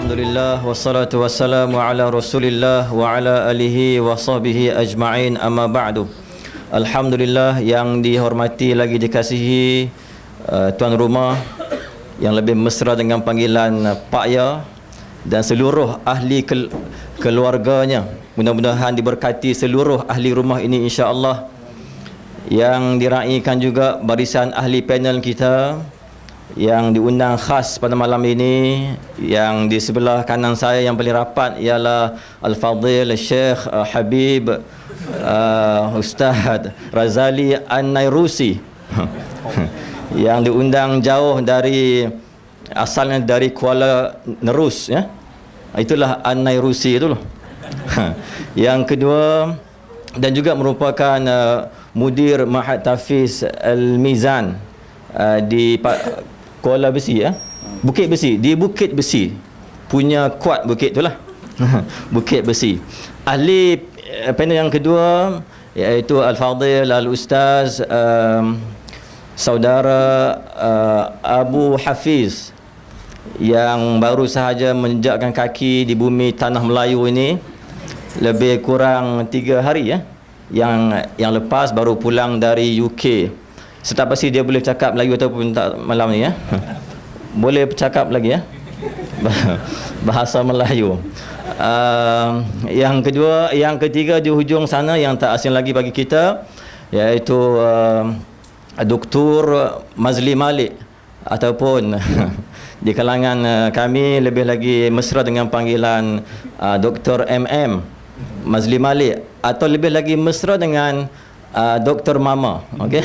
Alhamdulillah wassalatu wassalamu ala Rasulillah wa ala alihi wa sahbihi ajma'in, amma ba'du. Alhamdulillah, yang dihormati lagi dikasihi tuan rumah yang lebih mesra dengan panggilan Pak Ya, dan seluruh ahli keluarganya. Mudah-mudahan diberkati seluruh ahli rumah ini insya-Allah. Yang diraikan juga barisan ahli panel kita yang diundang khas pada malam ini. Yang di sebelah kanan saya yang paling rapat ialah Al-Fadhil Syekh Habib Ustaz Razali An-Nairusi yang diundang jauh dari, asalnya dari Kuala Nerus, ya. Itulah An-Nairusi itu loh. Yang kedua, dan juga merupakan mudir Ma'had Tahfiz Al-Mizan di Kuala Besi, ya. Bukit Besi, di Bukit Besi. Punya kuat bukit itulah. Bukit Besi. Ahli panel yang kedua iaitu Al-Fadhil Al-Ustaz Saudara Abu Hafiz, yang baru sahaja menjejakkan kaki di bumi tanah Melayu ini lebih kurang 3 hari, ya. Yang lepas baru pulang dari UK. Setakat pasti dia boleh cakap Melayu ataupun tak malam ni, ya. Boleh bercakap lagi, ya. Bahasa Melayu. Yang kedua, yang ketiga di hujung sana yang tak asing lagi bagi kita iaitu Dr. Mazli Malik, ataupun di kalangan kami lebih lagi mesra dengan panggilan Dr. MM Mazli Malik, atau lebih lagi mesra dengan Dr. Mama, okey.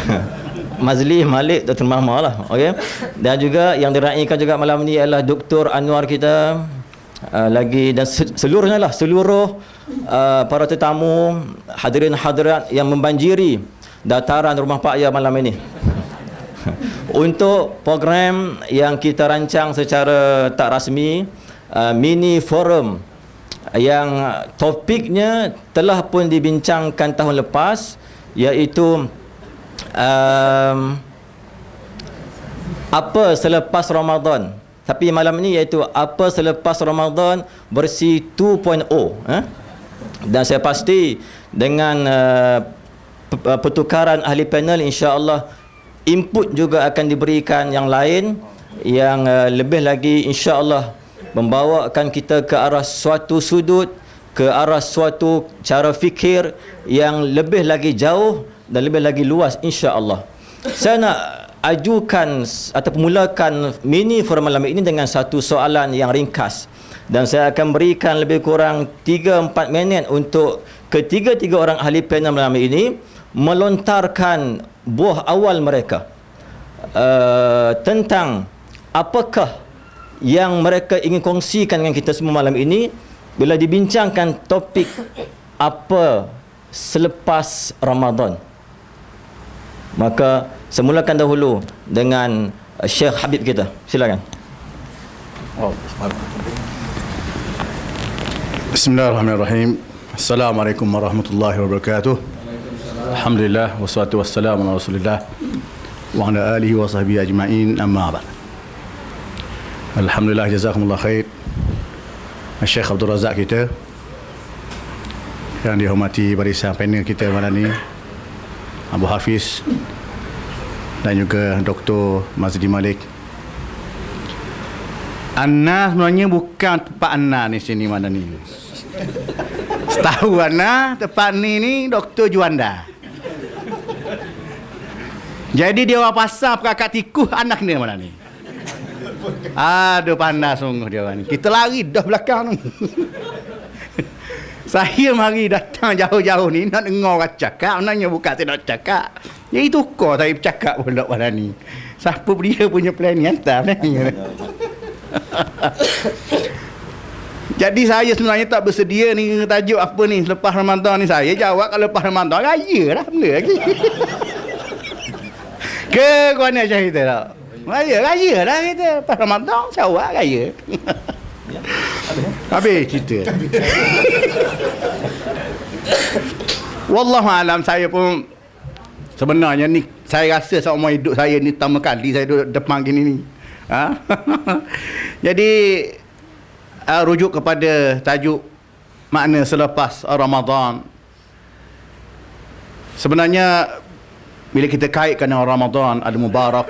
Mazli Malik Dr. Mama lah, okey. Dan juga yang diraikan juga malam ni ialah Dr. Anwar kita, lagi, dan seluruhnya lah, seluruh para tetamu, hadirin hadirat yang membanjiri dataran rumah Pak Ya malam ini. Untuk program yang kita rancang secara tak rasmi, mini forum yang topiknya telah pun dibincangkan tahun lepas, iaitu apa selepas Ramadan. Tapi malam ini iaitu apa selepas Ramadan versi 2.0, Dan saya pasti dengan pertukaran ahli panel, insya-Allah input juga akan diberikan yang lain yang lebih lagi insya-Allah membawakan kita ke arah suatu sudut, ke arah suatu cara fikir yang lebih lagi jauh dan lebih lagi luas insya-Allah. Saya nak ajukan atau mulakan mini forum malam ini dengan satu soalan yang ringkas, dan saya akan berikan lebih kurang 3-4 minit untuk ketiga-tiga orang ahli panel malam ini melontarkan buah awal mereka tentang apakah yang mereka ingin kongsikan dengan kita semua malam ini bila dibincangkan topik apa selepas Ramadan. Maka semulakan dahulu dengan Syekh Habib kita. Silakan. Bismillahirrahmanirrahim. Assalamualaikum warahmatullahi wabarakatuh. Alhamdulillah wassalatu wassalamu ala Rasulillah wa ala alihi wa sahbihi ajma'in, amma ba'd. Alhamdulillah, jazakumullah khair Syekh Abdul Razak kita, yang dihormati barisan panel kita malam ni, Abu Hafiz, dan juga Dr. Mazli Malik. Anna sebenarnya bukan tempat Anna ni sini mana ni. Setahu Anna tempat ni Dr. Juanda. Jadi dia orang pasang perangkat tikus anak ni mana ni. Aduh, panas sungguh dia orang ni. Kita lari dah belakang tu. Saya mari datang jauh-jauh ni nak dengar orang cakap, nanya bukan saya nak cakap. Jadi tukar saya bercakap pula pada ni. Siapa dia punya plan ni hantar ni. Jadi saya sebenarnya tak bersedia ni tajuk apa ni selepas Ramadan ni. Saya jawab kalau lepas Ramadan raya lah benda lagi. Ke mana cerita tak? Raya lah kita. Lepas Ramadan jawab raya. Habis cerita. Wallahualam, saya pun sebenarnya ni saya rasa seumur hidup saya ni pertama kali saya duduk depan gini ni. Jadi rujuk kepada tajuk makna selepas Ramadan. Sebenarnya bila kita kaitkan dengan Ramadan al-Mubarak,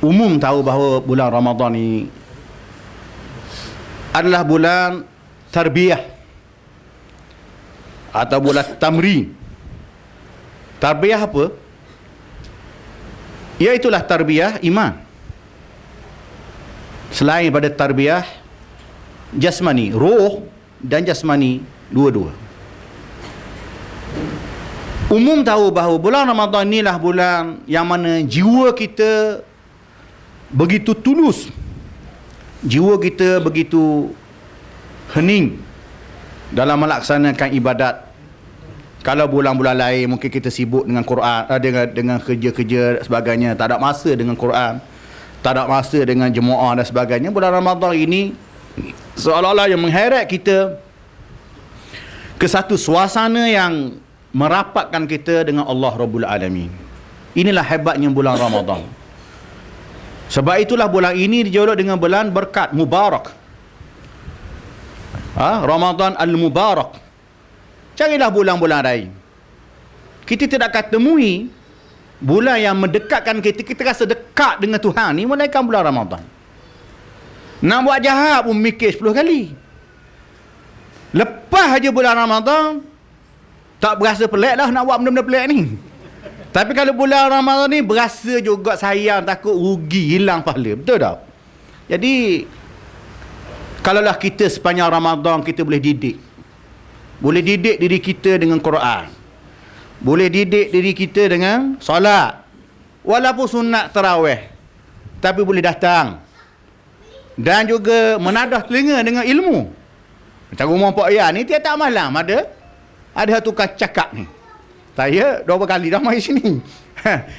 umum tahu bahawa bulan Ramadan ini adalah bulan tarbiyah atau bulan tamrin. Tarbiyah apa? Iaitulah tarbiyah iman. Selain pada tarbiyah jasmani, roh dan jasmani dua-dua. Umum tahu bahawa bulan Ramadan inilah bulan yang mana jiwa kita begitu tulus, jiwa kita begitu hening dalam melaksanakan ibadat. Kalau bulan-bulan lain mungkin kita sibuk dengan Quran, dengan kerja-kerja dan sebagainya, tak ada masa dengan Quran, tak ada masa dengan jemaah dan sebagainya. Bulan Ramadan ini seolah-olah yang mengheret kita ke satu suasana yang merapatkan kita dengan Allah Rabbul Alamin. Inilah hebatnya bulan Ramadan. Sebab itulah bulan ini dijolok dengan bulan berkat, mubarak. Ramadan al-Mubarak. Carilah bulan-bulan lain. Kita tidak akan temui bulan yang mendekatkan kita, kita rasa dekat dengan Tuhan ni melainkan bulan Ramadan. Nak buat jahat pun mikir 10 kali. Lepas aja bulan Ramadan, tak berasa pelik dah nak buat benda-benda pelik ni. Tapi kalau bulan Ramadan ni berasa juga sayang, takut rugi, hilang pahala. Betul tak? Jadi kalaulah kita sepanjang Ramadan kita boleh didik. Boleh didik diri kita dengan Quran. Boleh didik diri kita dengan solat. Walaupun sunat tarawih, tapi boleh datang. Dan juga menadah telinga dengan ilmu. Macam rumah Pak Ya ni tiap-tiap malam ada tukar cakap ni. Saya 2 kali dah mari sini.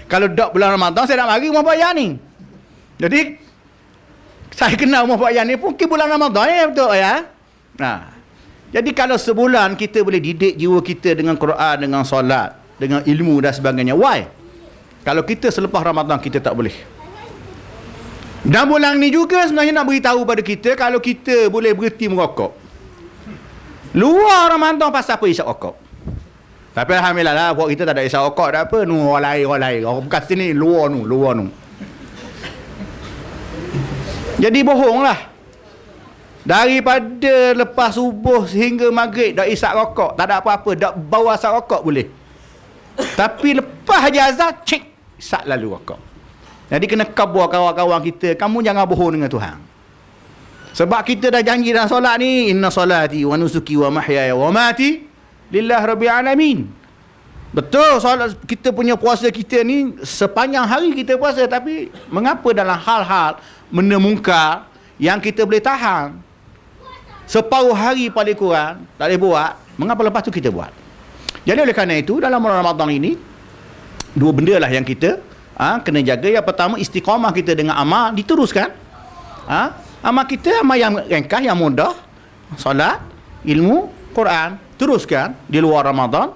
Kalau dok bulan Ramadan saya nak mari rumah Pak Ya ni. Jadi saya kenal rumah Pak Ya ni pun ke bulan Ramadan ya, betul ya. Jadi kalau sebulan kita boleh didik jiwa kita dengan Quran, dengan solat, dengan ilmu dan sebagainya. Why? Kalau kita selepas Ramadan kita tak boleh. Dan bulan ni juga sebenarnya nak beritahu pada kita kalau kita boleh berhenti merokok. Luar Ramadan pasal apa isap rokok. Tapi alhamdulillah lah, buat kita tak ada isap rokok tak apa. Orang lain. Orang bukan sini, luar nu. Jadi bohonglah. Daripada lepas subuh sehingga maghrib dak isap rokok, tak ada apa-apa, dak bawa asap rokok boleh. Tapi lepas haji azan, cik, isap lalu rokok. Jadi kena kabur kawan-kawan kita, kamu jangan bohong dengan Tuhan. Sebab kita dah janji dalam solat ni, inna solati wa nusuki wa mahyaya wa mati lillahi rabbil alamin. Betul, solat kita punya puasa kita ni sepanjang hari kita puasa, tapi mengapa dalam hal-hal benda mungkar yang kita boleh tahan separuh hari paling kurang tak boleh buat, mengapa lepas tu kita buat? Jadi oleh kerana itu dalam bulan Ramadan ini 2 benda lah yang kita kena jaga. Yang pertama, istiqamah kita dengan amal diteruskan. Amal kita amal yang ringkas, yang mudah, solat, ilmu, Quran, teruskan di luar Ramadan.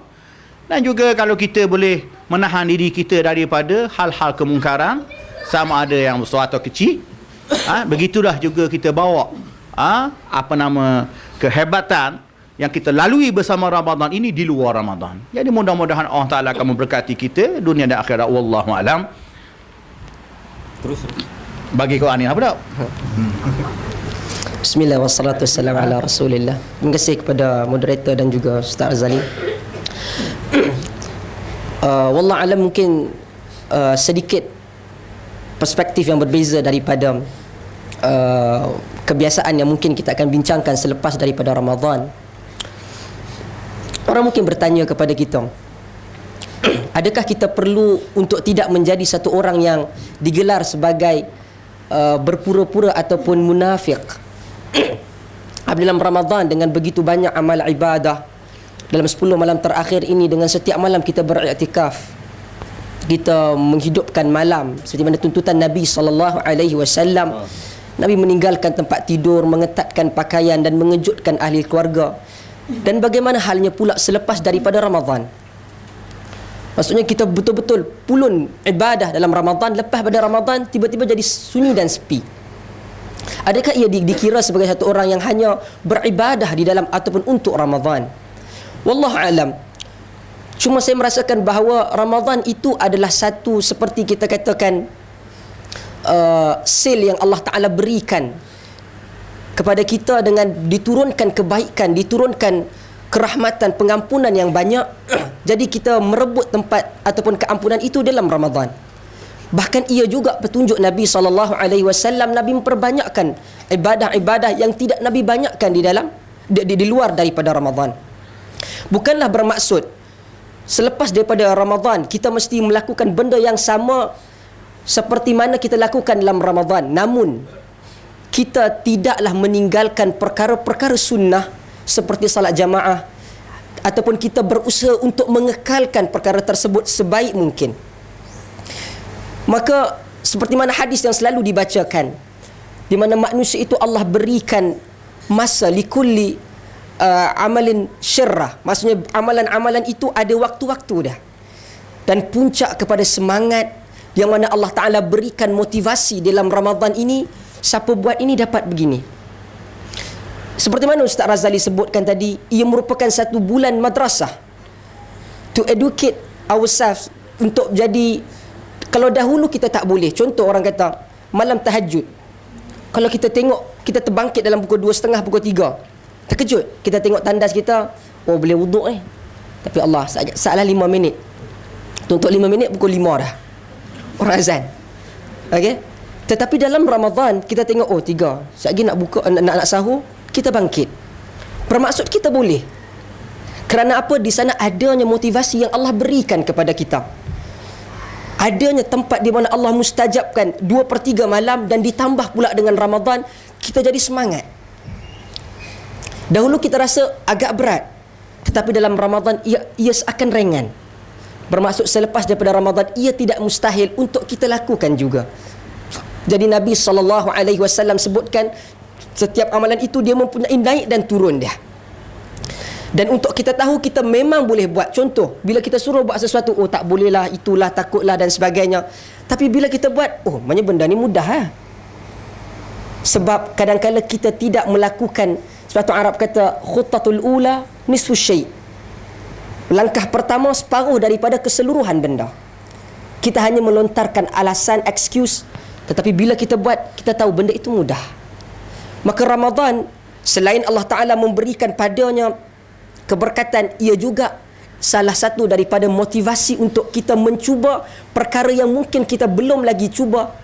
Dan juga kalau kita boleh menahan diri kita daripada hal-hal kemungkaran, sama ada yang besar atau kecil, begitulah juga kita bawa kehebatan yang kita lalui bersama Ramadan ini di luar Ramadan. Jadi mudah-mudahan Allah Ta'ala akan memberkati kita dunia dan akhirat. Wallahu a'lam. Terus bagi kau ni apa tak? Bismillah wassalatu wassalamu ala Rasulillah. Terima kasih kepada moderator dan juga Ustaz Azali. Wallah alam, mungkin sedikit perspektif yang berbeza daripada kebiasaan yang mungkin kita akan bincangkan selepas daripada Ramadan. Orang mungkin bertanya kepada kita, adakah kita perlu untuk tidak menjadi satu orang yang digelar sebagai berpura-pura ataupun munafik dalam Ramadan dengan begitu banyak amal ibadah. Dalam 10 malam terakhir ini, dengan setiap malam kita beriktikaf, kita menghidupkan malam seperti mana tuntutan Nabi SAW. Nabi meninggalkan tempat tidur, mengetatkan pakaian dan mengejutkan ahli keluarga. Dan bagaimana halnya pula selepas daripada Ramadan? Maksudnya kita betul-betul pulun ibadah dalam Ramadan, lepas pada Ramadan tiba-tiba jadi sunyi dan sepi. Adakah ia dikira sebagai satu orang yang hanya beribadah di dalam ataupun untuk Ramadan? Wallahu alam. Cuma saya merasakan bahawa Ramadan itu adalah satu, seperti kita katakan, sale yang Allah Ta'ala berikan kepada kita dengan diturunkan kebaikan, diturunkan kerahmatan, pengampunan yang banyak. Jadi kita merebut tempat ataupun keampunan itu dalam Ramadan. Bahkan ia juga petunjuk Nabi SAW. Nabi memperbanyakkan ibadah-ibadah yang tidak Nabi banyakkan di luar daripada Ramadan. Bukanlah bermaksud selepas daripada Ramadan kita mesti melakukan benda yang sama seperti mana kita lakukan dalam Ramadan. Namun kita tidaklah meninggalkan perkara-perkara sunnah seperti salat jamaah, ataupun kita berusaha untuk mengekalkan perkara tersebut sebaik mungkin. Maka seperti mana hadis yang selalu dibacakan, di mana manusia itu Allah berikan masa likulli amalin syirrah, maksudnya amalan-amalan itu ada waktu-waktu dah. Dan puncak kepada semangat yang mana Allah Ta'ala berikan motivasi dalam Ramadan ini, siapa buat ini dapat begini. Seperti mana Ustaz Razali sebutkan tadi, ia merupakan satu bulan madrasah to educate ourselves, untuk jadi, kalau dahulu kita tak boleh. Contoh orang kata malam tahajud, kalau kita tengok, kita terbangkit dalam pukul 2.30, pukul 3, terkejut, kita tengok tandas kita, oh boleh wuduk ni. Tapi Allah, salah 5 minit, untuk 5 minit pukul 5 dah orang azan. Okay? Tetapi dalam Ramadan kita tengok, oh 3, sekejap lagi nak buka, nak sahur, kita bangkit. Bermaksud kita boleh. Kerana apa? Di sana adanya motivasi yang Allah berikan kepada kita. Adanya tempat di mana Allah mustajabkan 2/3 malam, dan ditambah pula dengan Ramadan, kita jadi semangat. Dahulu kita rasa agak berat, tetapi dalam Ramadan ia seakan ringan. Bermaksud selepas daripada Ramadan ia tidak mustahil untuk kita lakukan juga. Jadi Nabi SAW sebutkan setiap amalan itu dia mempunyai naik dan turun dia. Dan untuk kita tahu kita memang boleh buat. Contoh, bila kita suruh buat sesuatu, oh tak bolehlah, itulah, takutlah dan sebagainya. Tapi bila kita buat, oh maknanya benda ni mudah ha? Sebab kadang-kadang kita tidak melakukan, sebab tu Arab kata khutatul ula nisfu syai'. Langkah pertama separuh daripada keseluruhan benda. Kita hanya melontarkan alasan, excuse. Tetapi bila kita buat, kita tahu benda itu mudah. Maka Ramadan, selain Allah Ta'ala memberikan padanya keberkatan, ia juga salah satu daripada motivasi untuk kita mencuba perkara yang mungkin kita belum lagi cuba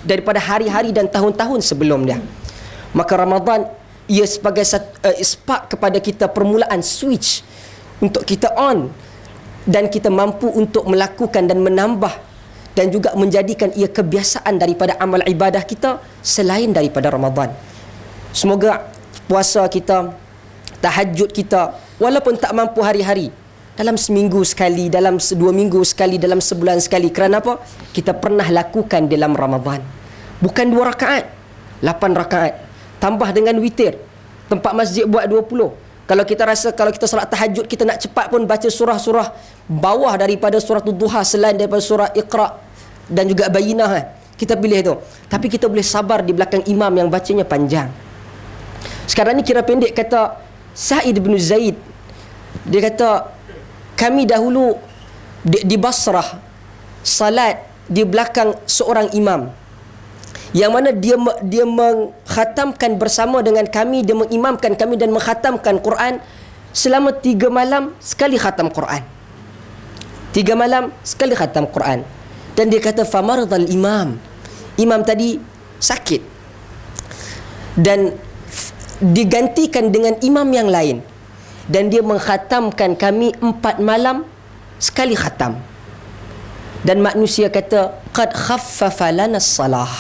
daripada hari-hari dan tahun-tahun sebelumnya. Maka Ramadan, ia sebagai spark kepada kita, permulaan switch untuk kita on, dan kita mampu untuk melakukan dan menambah dan juga menjadikan ia kebiasaan daripada amal ibadah kita selain daripada Ramadan. Semoga puasa kita, tahajud kita, walaupun tak mampu hari-hari, dalam seminggu sekali, dalam 2 minggu sekali, dalam sebulan sekali. Kerana apa? Kita pernah lakukan dalam Ramadan. Bukan 2 rakaat, 8 rakaat. Tambah dengan witir. Tempat masjid buat 20. Kalau kita rasa, kalau kita solat tahajud, kita nak cepat pun baca surah-surah bawah daripada surah Duha, selain daripada surah Iqra dan juga Bayyinah. Kita pilih tu. Tapi kita boleh sabar di belakang imam yang bacanya panjang. Sekarang ni kira pendek, kata Sa'id bin Zaid, dia kata kami dahulu di Basrah salat di belakang seorang imam, yang mana dia mengkhatamkan bersama dengan kami, dia mengimamkan kami dan mengkhatamkan Quran selama 3 malam sekali khatam Quran. 3 malam sekali khatam Quran. Dan dia kata famaradzal imam tadi sakit dan digantikan dengan imam yang lain, dan dia mengkhatamkan kami 4 malam sekali khatam. Dan manusia kata qad khaffafa lana salah,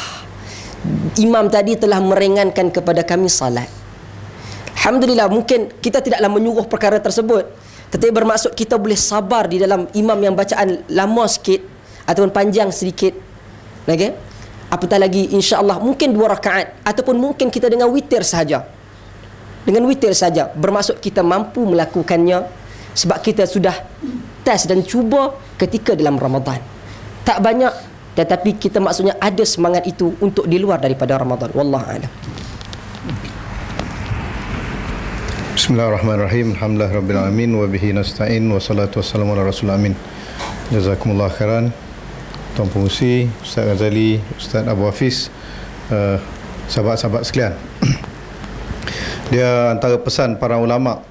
imam tadi telah meringankan kepada kami salat. Alhamdulillah, mungkin kita tidaklah menyuruh perkara tersebut, tetapi bermaksud kita boleh sabar di dalam imam yang bacaan lama sikit ataupun panjang sedikit. Okey, apatah lagi insya-Allah mungkin 2 rakaat, ataupun mungkin kita dengan witir sahaja. Dengan witir saja, bermaksud kita mampu melakukannya sebab kita sudah test dan cuba ketika dalam Ramadan. Tak banyak tetapi kita maksudnya ada semangat itu untuk di luar daripada Ramadan. Wallahu a'lam. Bismillahirrahmanirrahim. Alhamdulillahirabbil alamin wa bihi nasta'in wa salatu wassalamu ala rasul amin. Jazakumullah khairan. Tuan Pengurusi, Ustaz Ghazali, Ustaz Abu Hafiz, sahabat-sahabat sekalian. Dia antara pesan para ulama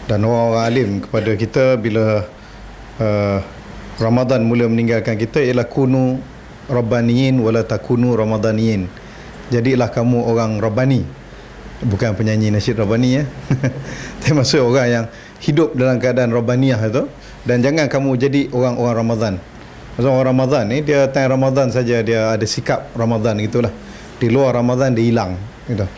dan orang-orang alim kepada kita bila Ramadan mula meninggalkan kita ialah kunu rabbaniyin wala takunu ramadaniyin. Jadilah kamu orang rabbani, bukan penyanyi nasyid rabbani ya. Tapi maksud orang yang hidup dalam keadaan rabbaniyah itu, dan jangan kamu jadi orang-orang Ramadan. Maksud orang Ramadan ni dia time Ramadan saja dia ada sikap Ramadan gitulah. Di luar Ramadan dia hilang gitu.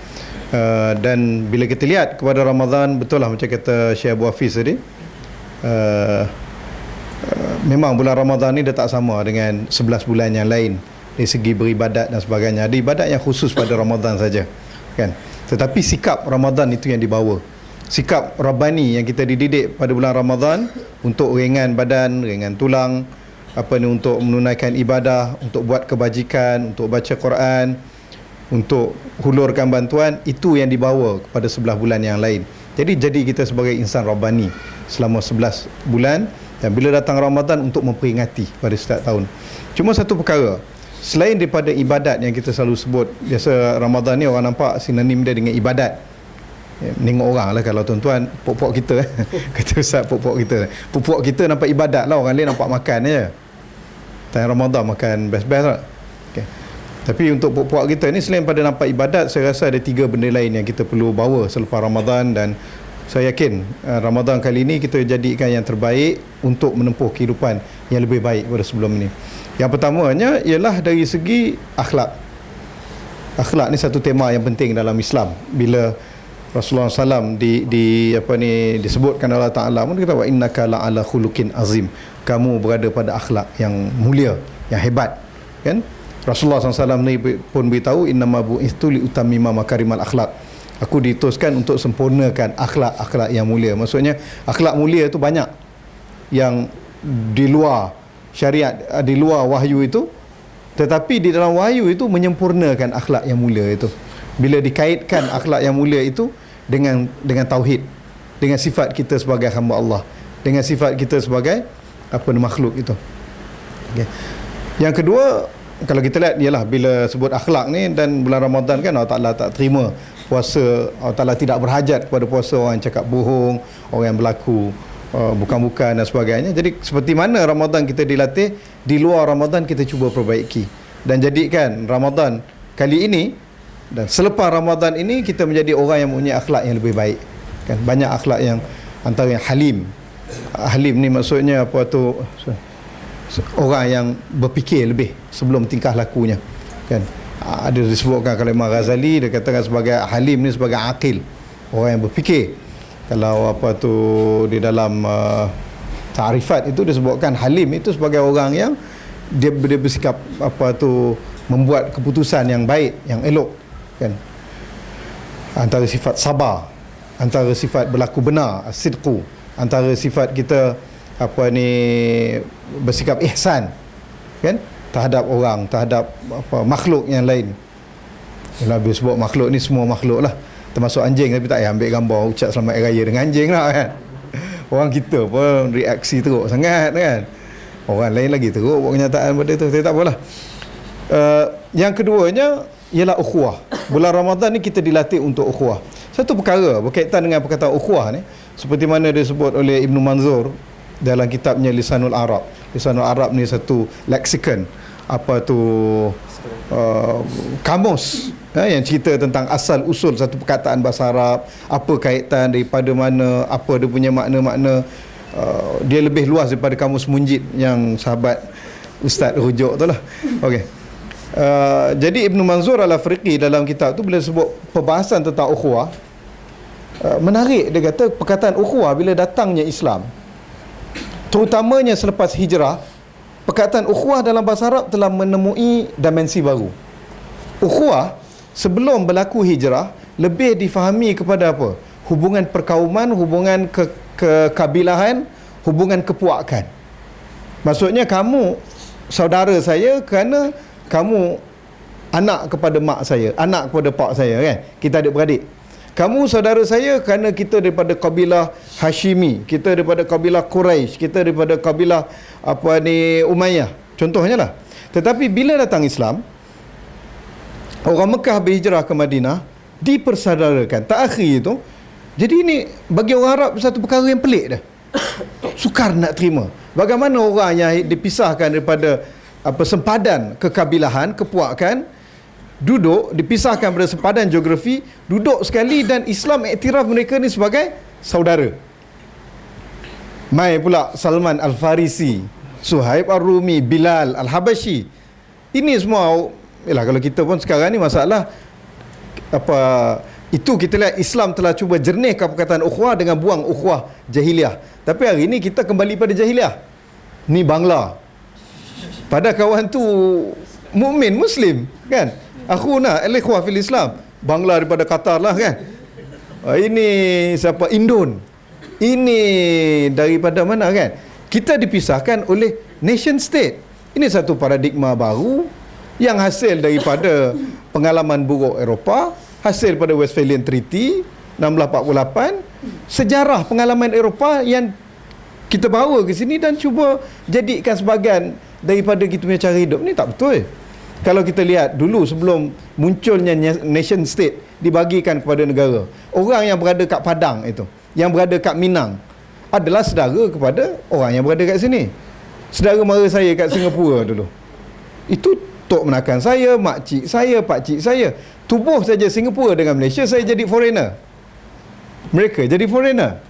Dan bila kita lihat kepada Ramadan, betul lah macam kata Syekh Abu Hafiz tadi, memang bulan Ramadan ni dia tak sama dengan 11 bulan yang lain dari segi beribadat dan sebagainya. Ada ibadat yang khusus pada Ramadan saja kan. Tetapi sikap Ramadan itu yang dibawa, sikap Rabbani yang kita dididik pada bulan Ramadan untuk ringan badan, ringan tulang, untuk menunaikan ibadah, untuk buat kebajikan, untuk baca Quran, untuk hulurkan bantuan, itu yang dibawa kepada 11 bulan yang lain. Jadi kita sebagai insan Rabbani selama 11 bulan, dan bila datang Ramadan untuk memperingati pada setiap tahun. Cuma satu perkara, selain daripada ibadat yang kita selalu sebut, biasa Ramadan ni orang nampak sinonim dia dengan ibadat. Menengok orang lah, kalau tuan-tuan pok-pok kita kata Ustaz, pok-pok kita nampak ibadat lah, orang lain nampak makan je. Tanya Ramadan makan best-best lah. Okay. Tapi untuk pok-pok kita ni, selain pada nampak ibadat, saya rasa ada 3 benda lain yang kita perlu bawa selepas Ramadan. Dan saya yakin Ramadan kali ini kita jadikan yang terbaik untuk menempuh kehidupan yang lebih baik pada sebelum ini. Yang pertamanya ialah dari segi akhlak. Akhlak ni satu tema yang penting dalam Islam. Bila Rasulullah SAW disebutkan Allah Ta'ala, dia kata wa innaka la'ala khuluqin azim, kamu berada pada akhlak yang mulia, yang hebat kan. Rasulullah SAW ni pun beritahu innama bu'istu li utammima makarimal akhlak, aku diutuskan untuk sempurnakan akhlak-akhlak yang mulia. Maksudnya akhlak mulia itu banyak yang di luar syariat, di luar wahyu itu, tetapi di dalam wahyu itu menyempurnakan akhlak yang mulia itu. Bila dikaitkan akhlak yang mulia itu dengan tauhid, dengan sifat kita sebagai hamba Allah, dengan sifat kita sebagai makhluk itu. Okay. Yang kedua, kalau kita lihat ialah bila sebut akhlak ni, dan bulan Ramadan kan Allah Ta'ala tak terima puasa, Allah Ta'ala tidak berhajat kepada puasa orang yang cakap bohong, orang yang berlaku bukan-bukan dan sebagainya. Jadi seperti mana Ramadan kita dilatih, di luar Ramadan kita cuba perbaiki, dan jadikan Ramadan kali ini dan selepas Ramadan ini kita menjadi orang yang mempunyai akhlak yang lebih baik kan. Banyak akhlak yang, antara yang halim. Halim ni maksudnya orang yang berfikir lebih sebelum tingkah lakunya kan. Ada disebutkan kalau Imam Ghazali, dia katakan sebagai halim ni sebagai akil, orang yang berfikir. Kalau di dalam ta'rifat itu disebutkan halim itu sebagai orang yang dia bersikap membuat keputusan yang baik, yang elok kan. Antara sifat sabar, antara sifat berlaku benar, as-sidqu, antara sifat kita bersikap ihsan kan terhadap orang, terhadap makhluk yang lain. Bila sebut makhluk ni, semua makhluk lah, termasuk anjing, tapi tak payah ambil gambar ucap selamat hari raya dengan anjing lah kan. Orang kita pun reaksi teruk sangat kan, orang lain lagi teruk buat kenyataan pada tu. Tapi tak apalah. Yang keduanya ialah ukhuwah. Bulan Ramadan ni kita dilatih untuk ukhuwah. Satu perkara berkaitan dengan perkataan ukhuwah ni, seperti mana disebut oleh Ibn Manzur dalam kitabnya Lisanul Arab. Lisanul Arab ni satu leksikon, kamus yang cerita tentang asal usul satu perkataan bahasa Arab, apa kaitan daripada mana, apa dia punya makna-makna. Dia lebih luas daripada kamus Munjid yang sahabat Ustaz rujuk tu lah. Okey. Jadi Ibn Manzur Al-Afriqi dalam kitab tu bila sebut perbahasan tentang ukhuwah, menarik. Dia kata perkataan ukhuwah bila datangnya Islam, terutamanya selepas hijrah, perkataan ukhuwah dalam bahasa Arab telah menemui dimensi baru. Ukhuwah sebelum berlaku hijrah lebih difahami kepada apa? Hubungan perkauman, hubungan kekabilahan, hubungan kepuakan. Maksudnya kamu saudara saya kerana kamu anak kepada mak saya, anak kepada pak saya, kan? Kita adik-beradik. Kamu saudara saya kerana kita daripada kabilah Hashimi, kita daripada kabilah Quraisy, kita daripada kabilah Umayyah. Contohnya lah. Tetapi bila datang Islam, orang Mekah berhijrah ke Madinah, dipersaudarakan. Takhir itu. Jadi ini bagi orang Arab satu perkara yang pelik dah. Sukar nak terima. Bagaimana orang yang dipisahkan daripada sempadan kekabilahan, kepuakan, duduk dipisahkan pada sempadan geografi, duduk sekali, dan Islam iktiraf mereka ni sebagai saudara. Mai pula Salman Al-Farisi, Suhaib Ar-Rumi, Bilal Al-Habashi. Ini semua, yalah, kalau kita pun sekarang ni masalah itu kita lihat Islam telah cuba jernihkan perkataan ukhuwah dengan buang ukhuwah jahiliah. Tapi hari ini kita kembali pada jahiliah. Ni Bangla. Pada kawan tu mukmin Muslim, kan? Akhuna al-ikhwah fil Islam. Bangla daripada Qatar lah, kan? Ini siapa? Indon. Ini daripada mana, kan? Kita dipisahkan oleh nation state. Ini satu paradigma baru yang hasil daripada pengalaman buruk Eropah, hasil pada Westphalian Treaty 1648, sejarah pengalaman Eropah yang kita bawa ke sini dan cuba jadikan sebahagian daripada kita punya cara hidup. Ni tak betul. Kalau kita lihat dulu sebelum munculnya nation state dibagikan kepada negara, orang yang berada kat Padang itu, yang berada kat Minang, adalah saudara kepada orang yang berada kat sini. Saudara mara saya kat Singapura dulu, itu tok menakan saya, makcik saya, pakcik saya. Tubuh saja Singapura dengan Malaysia, saya jadi foreigner, mereka jadi foreigner.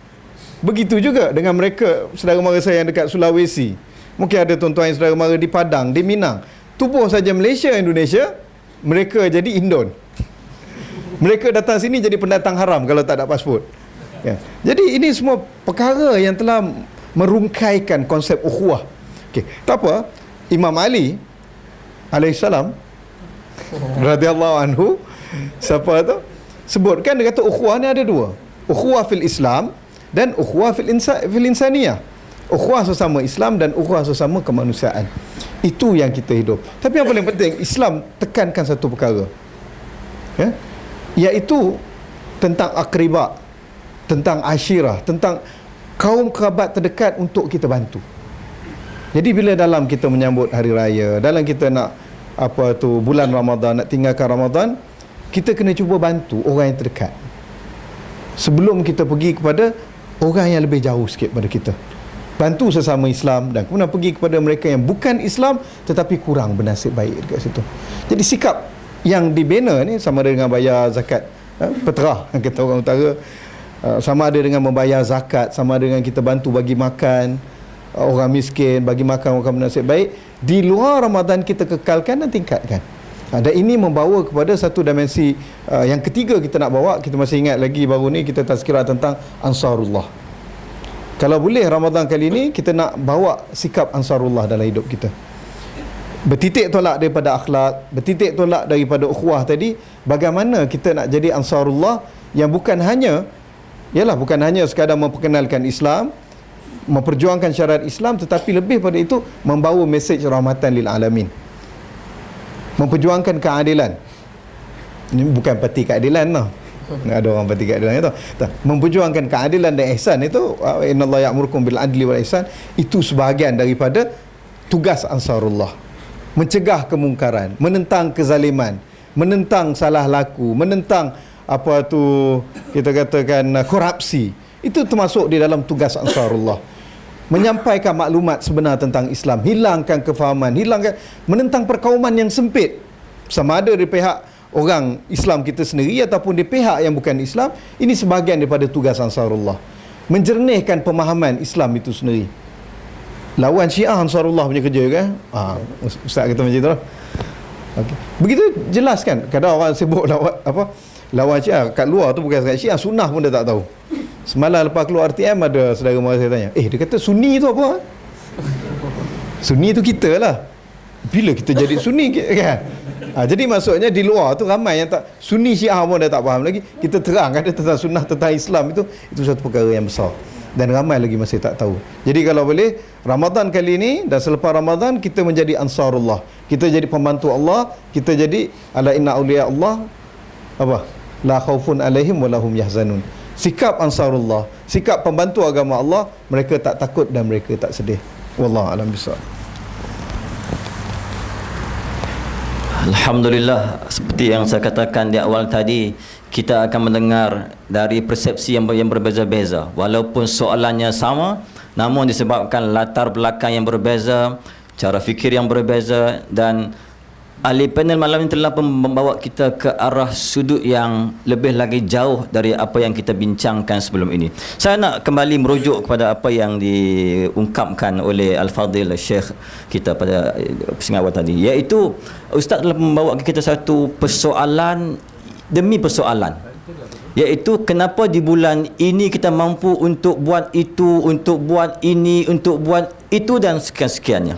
Begitu juga dengan mereka, saudara mara saya yang dekat Sulawesi. Mungkin ada tuan-tuan yang saudara mara di Padang, di Minang. Tubuh saja Malaysia, Indonesia, mereka jadi Indon. Mereka datang sini jadi pendatang haram kalau tak ada pasport, ya. Jadi ini semua perkara yang telah merungkaikan konsep ukhuwah. Okey, tak apa, Imam Ali alaihissalam radhiyallahu anhu, siapa tu? Sebutkan, dia kata ukhuwah ni ada dua. Ukhuwah fil Islam dan ukhuwah fil insaniyah. Ukhuwah sesama Islam dan ukhuwah sesama kemanusiaan. Itu yang kita hidup. Tapi yang paling penting, Islam tekankan satu perkara, ya? Iaitu tentang akribah, tentang asyirah, tentang kaum kerabat terdekat untuk kita bantu. Jadi bila dalam kita menyambut hari raya, dalam kita nak bulan Ramadan, nak tinggalkan Ramadan, kita kena cuba bantu orang yang terdekat sebelum kita pergi kepada orang yang lebih jauh sikit pada kita. Bantu sesama Islam dan kemudian pergi kepada mereka yang bukan Islam tetapi kurang bernasib baik dekat situ. Jadi sikap yang dibina ni sama ada dengan bayar zakat fitrah, kata orang utara, sama ada dengan membayar zakat, sama ada dengan kita bantu bagi makan orang miskin, bagi makan orang bernasib baik. Di luar Ramadan kita kekalkan dan tingkatkan. Dan ini membawa kepada satu dimensi yang ketiga kita nak bawa. Kita masih ingat lagi baru ni kita tazkirah tentang Ansarullah. Kalau boleh Ramadan kali ini kita nak bawa sikap Ansarullah dalam hidup kita. Bertitik tolak daripada akhlak, bertitik tolak daripada ukhuwah tadi. Bagaimana kita nak jadi Ansarullah yang bukan hanya sekadar memperkenalkan Islam, memperjuangkan syariat Islam, tetapi lebih pada itu membawa mesej rahmatan lil alamin, memperjuangkan keadilan. Ini bukan parti keadilan tau. Ada orang parti keadilan itu. Memperjuangkan keadilan dan ihsan itu, innallaha ya'murukum bil adli wal ihsan, itu sebahagian daripada tugas Ansarullah. Mencegah kemungkaran, menentang kezaliman, menentang salah laku, menentang kita katakan korupsi. Itu termasuk di dalam tugas Ansarullah. Menyampaikan maklumat sebenar tentang Islam, hilangkan kefahaman, menentang perkauman yang sempit, sama ada di pihak orang Islam kita sendiri ataupun di pihak yang bukan Islam. Ini sebahagian daripada tugas Ansarullah. Menjernihkan pemahaman Islam itu sendiri. Lawan Syiah Ansarullah punya kerja, kan? Ustaz kata macam tu lah. Okay. Begitu jelas, kan? Kadang orang sibuk lawan Syiah kat luar tu, bukan kat Syiah, sunnah pun dia tak tahu. Semalam lepas keluar RTM, ada saudara mara saya tanya, dia kata Sunni tu apa? Sunni tu kita lah. Bila kita jadi Sunni, kan? Jadi maksudnya di luar tu ramai yang tak Sunni, Syiah pun dah tak faham lagi. Kita terang ada tentang sunnah, tentang Islam, itu satu perkara yang besar dan ramai lagi masih tak tahu. Jadi kalau boleh Ramadan kali ini dan selepas Ramadan kita menjadi ansarullah. Kita jadi pembantu Allah, kita jadi ala inna awliya Allah apa? La khaufun alaihim wa lahum yahzanun. Sikap ansarullah, sikap pembantu agama Allah, mereka tak takut dan mereka tak sedih. Wallahu a'lam bissawab. Alhamdulillah, seperti yang saya katakan di awal tadi, kita akan mendengar dari persepsi yang berbeza-beza. Walaupun soalannya sama, namun disebabkan latar belakang yang berbeza, cara fikir yang berbeza, dan ahli panel malam ini telah membawa kita ke arah sudut yang lebih lagi jauh dari apa yang kita bincangkan sebelum ini. Saya nak kembali merujuk kepada apa yang diungkapkan oleh Al-Fadhil Syekh kita pada pensingan awal tadi, iaitu Ustaz telah membawa ke kita satu persoalan demi persoalan, iaitu kenapa di bulan ini kita mampu untuk buat itu, untuk buat ini, untuk buat itu dan sekian-sekiannya.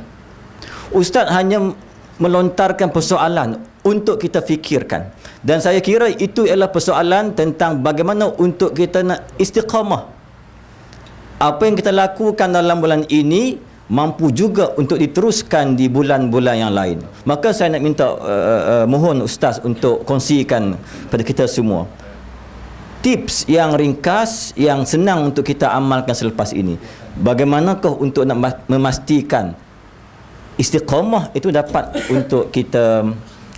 Ustaz hanya melontarkan persoalan untuk kita fikirkan, dan saya kira itu ialah persoalan tentang bagaimana untuk kita nak istiqamah. Apa yang kita lakukan dalam bulan ini mampu juga untuk diteruskan di bulan-bulan yang lain. Maka saya nak minta mohon Ustaz untuk kongsikan pada kita semua tips yang ringkas yang senang untuk kita amalkan selepas ini. Bagaimanakah untuk nak memastikan istiqamah itu dapat untuk kita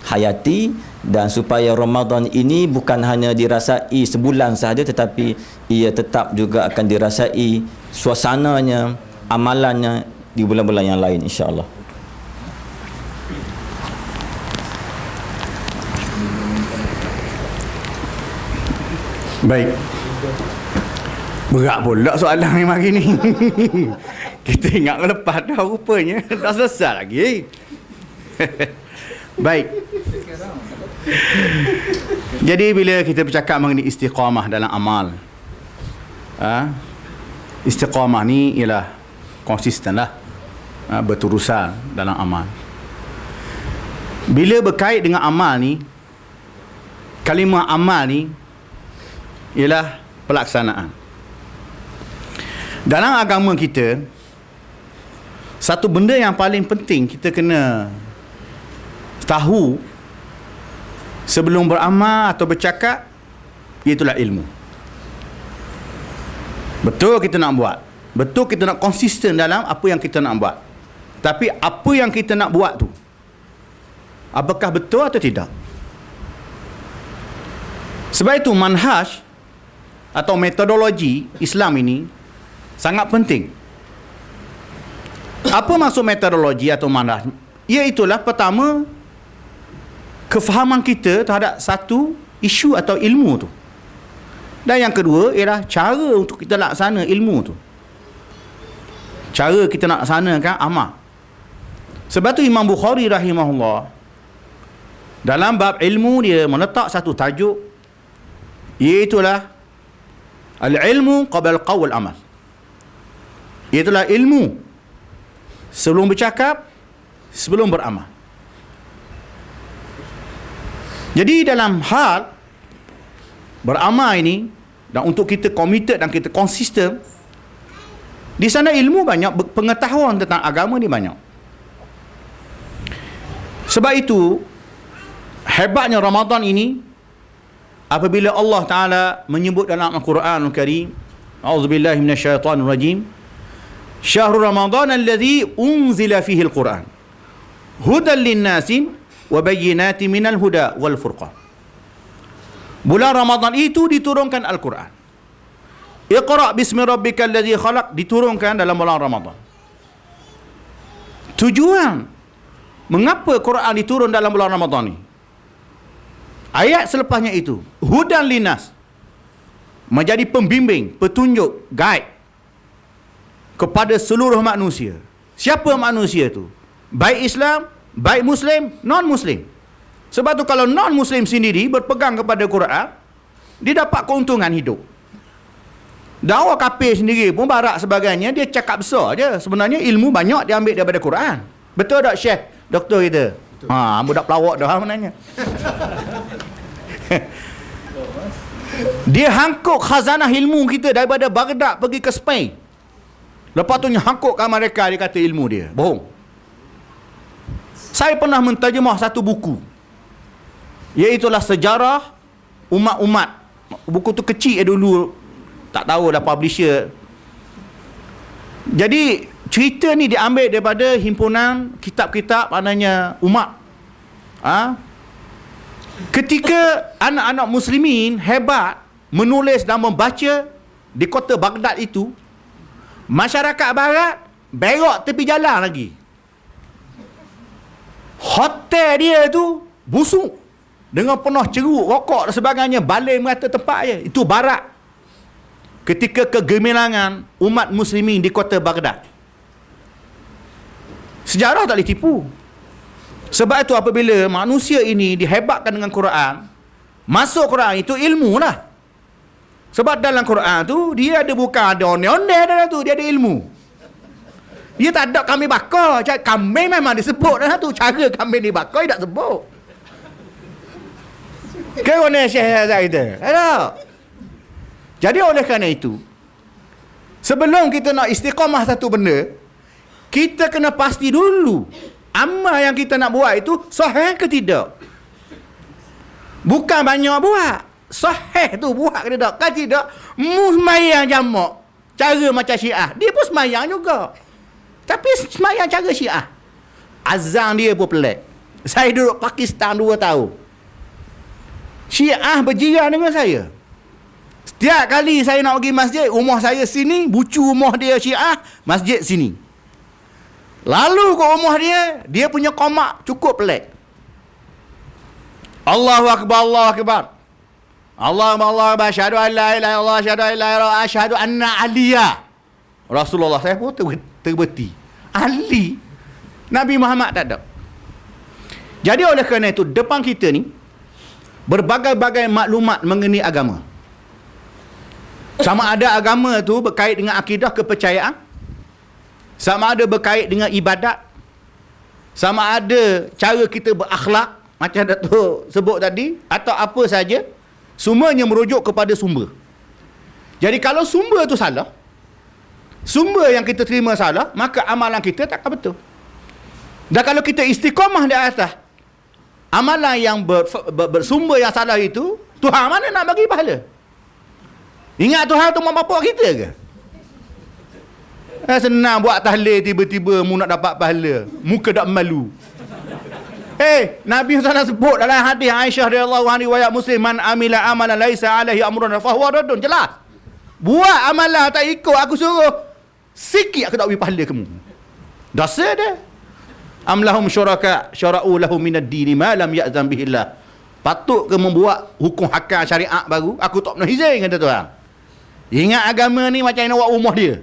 hayati, dan supaya Ramadan ini bukan hanya dirasai sebulan sahaja, tetapi ia tetap juga akan dirasai suasananya, amalannya di bulan-bulan yang lain, insya-Allah. Baik. Berat pula soalan ni hari ni. Kita ingat lepas dah rupanya. Dah selesai lagi. Baik. Jadi bila kita bercakap mengenai istiqamah dalam amal, istiqamah ni ialah konsisten lah, berterusan dalam amal. Bila berkait dengan amal ni, kalimah amal ni ialah pelaksanaan. Dalam agama kita, satu benda yang paling penting kita kena tahu sebelum beramal atau bercakap, iaitulah ilmu. Betul kita nak buat, betul kita nak konsisten dalam apa yang kita nak buat, tapi apa yang kita nak buat tu, apakah betul atau tidak? Sebab itu manhaj atau metodologi Islam ini sangat penting. Apa maksud metodologi atau manhaj? Iaitulah pertama, kefahaman kita terhadap satu isu atau ilmu tu. Dan yang kedua ialah cara untuk kita laksana ilmu tu. Cara kita nak laksanakan amal. Sebab tu Imam Bukhari rahimahullah dalam bab ilmu dia meletak satu tajuk, iaitulah al-ilmu qabla al-qawl amal. Iaitulah ilmu sebelum bercakap, sebelum beramal. Jadi dalam hal beramal ini, dan untuk kita committed dan kita konsisten, di sana ilmu banyak, pengetahuan tentang agama ni banyak. Sebab itu hebatnya Ramadan ini, apabila Allah Ta'ala menyebut dalam Al-Quran Al-Karim, a'udzubillahi minasyaitanir rajim, syahrul Ramadan alladhi unzila fihi al-Quran hudan lin-nasin wa bayyinatin minal huda wal furqan. Bulan Ramadan itu diturunkan Al-Quran. Iqra' bismi rabbikal ladzi khalaq diturunkan dalam bulan Ramadan. Tujuan mengapa Quran diturun dalam bulan Ramadan ni? Ayat selepasnya itu, hudan linnas, menjadi pembimbing, petunjuk, guide kepada seluruh manusia. Siapa manusia tu? Baik Islam, baik Muslim, non-Muslim. Sebab tu kalau non-Muslim sendiri berpegang kepada Quran, dia dapat keuntungan hidup. Dan orang kafir sendiri pun barak sebagainya, dia cakap besar je. Sebenarnya ilmu banyak dia ambil daripada Quran. Betul tak Syekh? Doktor kita? Budak pelawak dah sebenarnya. Dia hangkuk khazanah ilmu kita daripada Baghdad pergi ke Spain. Lepas tu nyangkutkan mereka, dia kata ilmu dia. Bohong. Saya pernah menterjemah satu buku, iaitulah sejarah umat-umat. Buku tu kecil dulu, tak tahu dah publisher. Jadi cerita ni diambil daripada himpunan kitab-kitab, maknanya umat. Ketika anak-anak muslimin hebat menulis dan membaca di kota Baghdad itu, masyarakat barat berok tepi jalan lagi. Hotel dia tu busuk dengan penuh ceruk, rokok dan sebagainya, baling merata tempat je. Itu barat ketika kegemilangan umat muslimin di kota Baghdad. Sejarah tak boleh tipu. Sebab itu apabila manusia ini dihebatkan dengan Quran, masuk Quran itu ilmu lah. Sebab dalam Quran tu dia ada, bukan ada ondeh-ondeh dalam tu, dia ada ilmu. Dia tak ada kambing bakar. Kambing memang disebut dalam tu, cara kambing dibakar dia tak sebut. Ke mana Syekh Azhar kita? Ada. Jadi oleh kerana itu, sebelum kita nak istiqamah satu benda, kita kena pasti dulu amal yang kita nak buat itu sahih ke tidak. Bukan banyak buat, sahih tu buat ke tidak. Kan tidak, sembahyang jamak cara macam Syiah, dia pun sembahyang juga, tapi sembahyang cara Syiah. Azan dia pun pelik. Saya duduk Pakistan 2 tahun, Syiah berjiran dengan saya. Setiap kali saya nak pergi masjid, rumah saya sini, bucu rumah dia Syiah, masjid sini. Lalu ke rumah dia punya qomak cukup pelik. Allahu Akbar, Allahu Akbar. Allah asyhadu an la ilaha illallah, asyhadu an la ilaha illallah, asyhadu anna Aliya Rasulullah. Saya pun terbeti. Ali, Nabi Muhammad tak ada. Jadi oleh kerana itu, depan kita ni berbagai-bagai maklumat mengenai agama. Sama ada agama tu berkait dengan akidah kepercayaan, sama ada berkait dengan ibadat, sama ada cara kita berakhlak macam Datuk sebut tadi, atau apa saja, semuanya merujuk kepada sumber. Jadi kalau sumber tu salah, sumber yang kita terima salah, maka amalan kita takkan betul. Dan kalau kita istiqamah di atas amalan yang bersumber yang salah itu, Tuhan mana nak bagi pahala? Ingat Tuhan tu mak bapak kita ke? Senang buat tahlil, tiba-tiba mu nak dapat pahala, muka tak malu. Nabi SAW sebut dalam hadis Aisyah radhiyallahu anha riwayat Muslim, man amila amalan laisa alaihi amruna fa huwa raddun. Jelas. Buat amalan tak ikut aku suruh, sikit aku tak bagi pahala kamu. Dosa dia. Am lahum syuraka syara'u lahum minad dini ma lam ya'zam bihi Allah. Patut ke membuat hukum hakam syariat baru, aku tak pernah izin, kata Tuhan. Ingat agama ni macam nak buat rumah dia.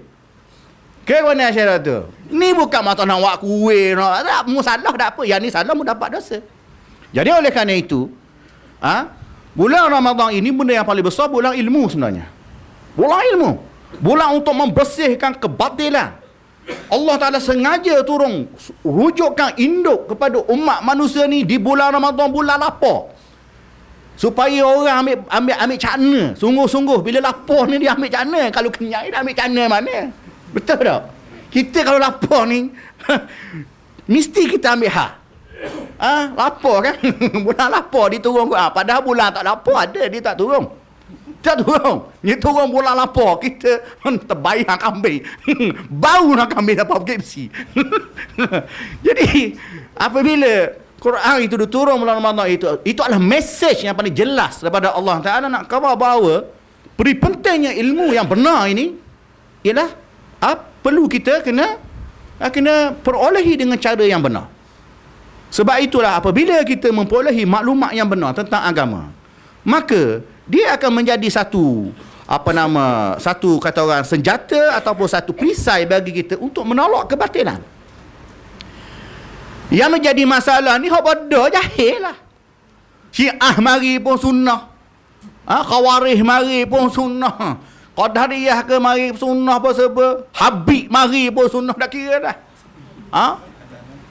Ke mana syarat tu? Ni bukan mata nak buat kuih, tak, mu salah tak apa. Yang ni salah mu dapat dosa. Jadi oleh kerana itu, bulan Ramadan ini benda yang paling besar, bulan ilmu sebenarnya. Bulan ilmu. Bulan untuk membersihkan kebatilan. Allah Ta'ala sengaja turun rujukkan induk kepada umat manusia ni di bulan Ramadan, bulan lapar, supaya orang ambil cakna. Sungguh-sungguh bila lapar ni dia ambil cakna. Kalau kenyang dia ambil cakna mana? Betul tak? Kita kalau lapar ni mesti kita ambil hak. Lapar kan? Bulan lapar diturun. Padahal bulan tak lapar ada, dia tak turun. Tak turun. Dia turun bulan lapar, kita terbayang kambing. Bau nak kambing dapat KFC. Jadi apabila Quran itu diturun bulan Ramadan itu adalah mesej yang paling jelas daripada Allah Ta'ala nak khabar bahawa peri pentingnya ilmu yang benar ini ialah perlu kita kena perolehi dengan cara yang benar. Sebab itulah apabila kita memperolehi maklumat yang benar tentang agama, maka dia akan menjadi satu kata orang senjata ataupun satu perisai bagi kita untuk menolak kebatilan. Yang menjadi masalah ni hak bodoh jahil lah. Syiah mari pun sunnah, Khawarij mari pun sunnah, Qadariyah ke mari sunnah apa sebab, Habib mari pun sunnah, dah kira dah.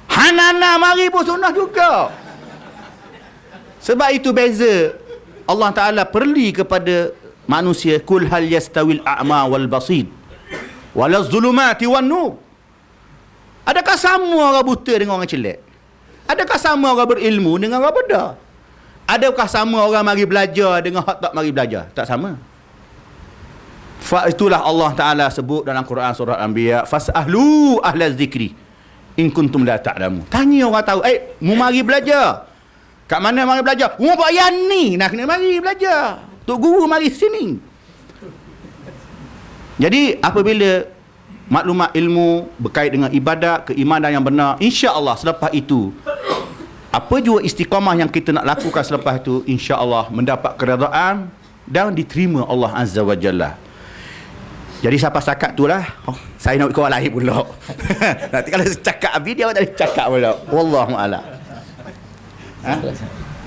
Hanana mari pun sunnah juga. Sebab itu beza. Allah Ta'ala perli kepada manusia, kul hal yastawil a'ma wal basir. Wala zulumati wan nur. Adakah sama orang buta dengan orang celek? Adakah sama orang berilmu dengan orang bodoh? Adakah sama orang mari belajar dengan hak tak mari belajar? Tak sama. Itulah Allah Ta'ala sebut dalam Quran surah Anbiya, fas'ahlu ahla zikri in kuntum la ta'lamu. Tanya orang tahu, mu mari belajar. Kat mana mari belajar? Mu buat yang ni nak kena mari belajar. Tok guru mari sini. Jadi apabila maklumat ilmu berkait dengan ibadat, keimanan yang benar, insya-Allah selepas itu apa jua istiqamah yang kita nak lakukan selepas itu, insya-Allah mendapat keredaan dan diterima Allah Azza wa Jalla. Jadi siapa cakap tu lah, saya nak ikut orang lain pula. Nanti kalau cakap habis dia tak cakap pula. Wallahu a'lam. Ha?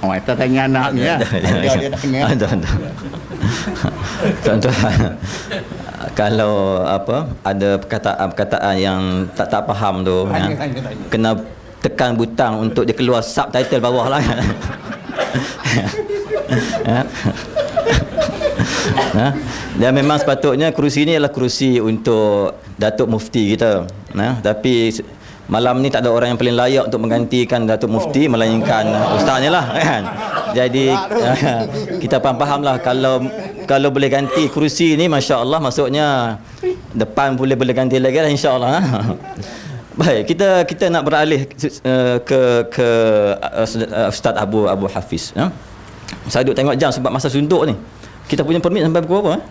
Oh, kita tanya anak ni ya. Dia tak kena. Contoh kalau apa ada perkataan yang tak faham tu ya, kena tekan butang untuk dia keluar subtitle bawah lah. Dan memang sepatutnya kerusi ni adalah kerusi untuk Datuk Mufti kita. Tapi malam ni tak ada orang yang paling layak untuk menggantikan Datuk Mufti melainkan ustaznya lah kan. Jadi kita faham-fahamlah kalau boleh ganti kerusi ni, masya-Allah, maksudnya depan boleh ganti lagi lah, insya-Allah. Baik, kita nak beralih ke Ustaz Abu Hafiz ya. Saya duduk tengok jam sebab masa suntuk ni. Kita punya permit sampai pukul apa?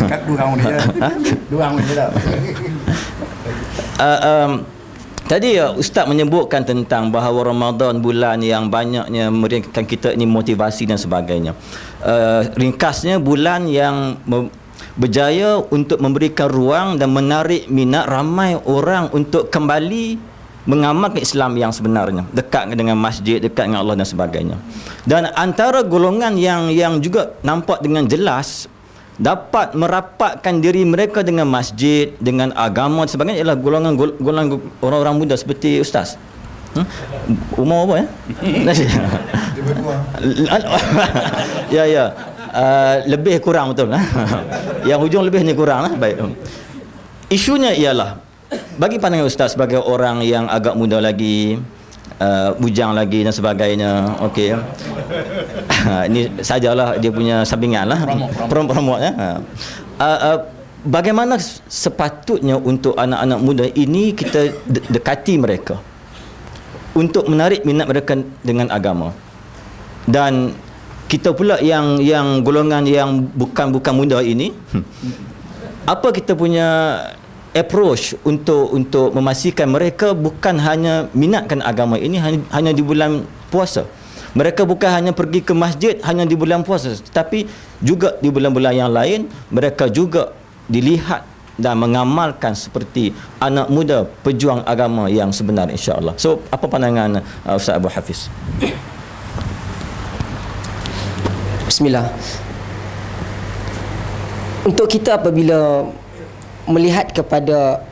Kat 2 orang dia. 2 orang dia dah. Tadi Ustaz menyebutkan tentang bahawa Ramadan bulan yang banyaknya memberikan kita ini motivasi dan sebagainya. Ringkasnya, bulan yang berjaya untuk memberikan ruang dan menarik minat ramai orang untuk kembali mengamalkan Islam yang sebenarnya, dekat dengan masjid, dekat dengan Allah dan sebagainya. Dan antara golongan yang juga nampak dengan jelas dapat merapatkan diri mereka dengan masjid, dengan agama dan sebagainya ialah golongan orang-orang muda seperti Ustaz. Umur apa ya? Ya. Lebih kurang betul lah. Yang hujung lebihnya kurang lah. Baik. Isunya ialah, bagi pandangan Ustaz sebagai orang yang agak muda lagi, bujang lagi dan sebagainya, okey. Ini sajalah dia punya sampingan lah, promote ya. Bagaimana sepatutnya untuk anak-anak muda ini kita dekati mereka untuk menarik minat mereka dengan agama, dan kita pula yang golongan yang bukan muda ini, apa kita punya approach untuk memastikan mereka bukan hanya minatkan agama ini hanya di bulan puasa. Mereka bukan hanya pergi ke masjid hanya di bulan puasa, tetapi juga di bulan-bulan yang lain mereka juga dilihat dan mengamalkan seperti anak muda pejuang agama yang sebenar, insya-Allah. So, apa pandangan Ustaz Abu Hafiz? Bismillah. Untuk kita apabila melihat kepada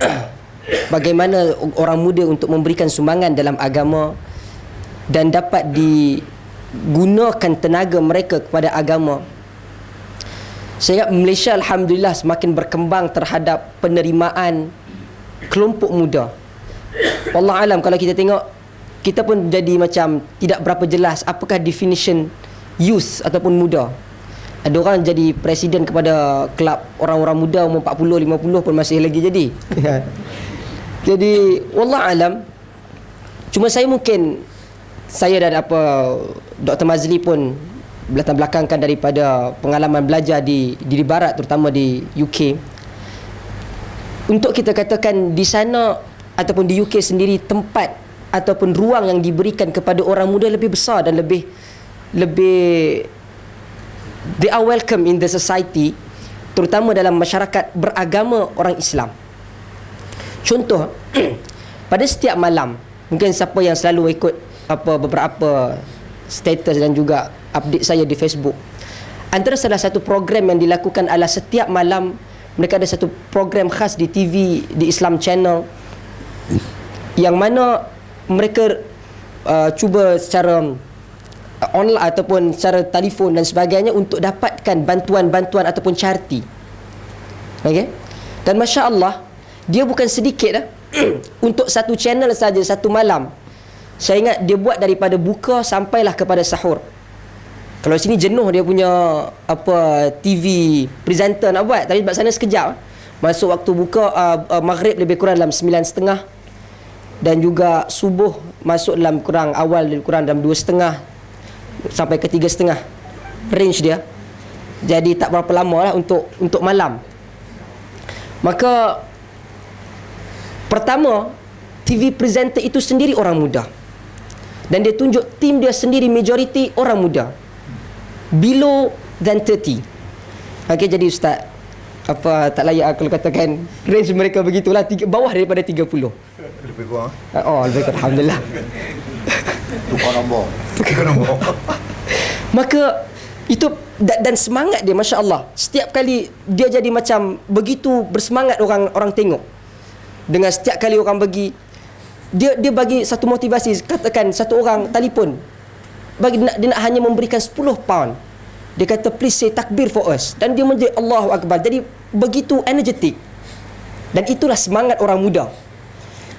bagaimana orang muda untuk memberikan sumbangan dalam agama dan dapat digunakan tenaga mereka kepada agama, saya ingat Malaysia alhamdulillah semakin berkembang terhadap penerimaan kelompok muda. Wallahu alam, kalau kita tengok, kita pun jadi macam tidak berapa jelas apakah definition youth ataupun muda. Ada orang jadi presiden kepada kelab orang-orang muda umur 40, 50 pun masih lagi jadi. Jadi wallahu alam, cuma saya dan Dr. Mazli pun latar belakangkan daripada pengalaman belajar di barat, terutama di UK. Untuk kita katakan di sana ataupun di UK sendiri, tempat ataupun ruang yang diberikan kepada orang muda lebih besar dan lebih they are welcome in the society, terutama dalam masyarakat beragama orang Islam. Contoh, pada setiap malam, mungkin siapa yang selalu ikut beberapa status dan juga update saya di Facebook, antara salah satu program yang dilakukan adalah setiap malam mereka ada satu program khas di TV, di Islam Channel, yang mana mereka cuba secara online ataupun secara telefon dan sebagainya untuk dapatkan bantuan-bantuan ataupun charity. Okey? Dan masya-Allah, Dia bukan sedikit dah. Untuk satu channel saja satu malam. Saya ingat dia buat daripada buka sampailah kepada sahur. Kalau sini jenuh dia punya TV presenter nak buat, tapi sebab sana sekejap. Masuk waktu buka maghrib lebih kurang dalam 9.30, dan juga subuh masuk dalam kurang awal lebih kurang dalam 2.30 sampai ke 3.30 range dia. Jadi tak berapa lama lah untuk malam. Maka pertama, TV presenter itu sendiri orang muda, dan dia tunjuk tim dia sendiri majoriti orang muda below than 30. Okey, jadi ustaz, tak layak kalau katakan range mereka begitulah, bawah daripada 30. Lebih kurang. Lebih kurang, alhamdulillah. Tukar nombor. Maka itu dan semangat dia, Masya Allah. Setiap kali dia jadi macam begitu bersemangat orang tengok. Dengan setiap kali orang bagi, dia bagi satu motivasi. Katakan satu orang telefon, dia nak hanya memberikan 10 pound. Dia kata, please say takbir for us. Dan dia menjadi Allahu Akbar. Jadi begitu energetik. Dan itulah semangat orang muda.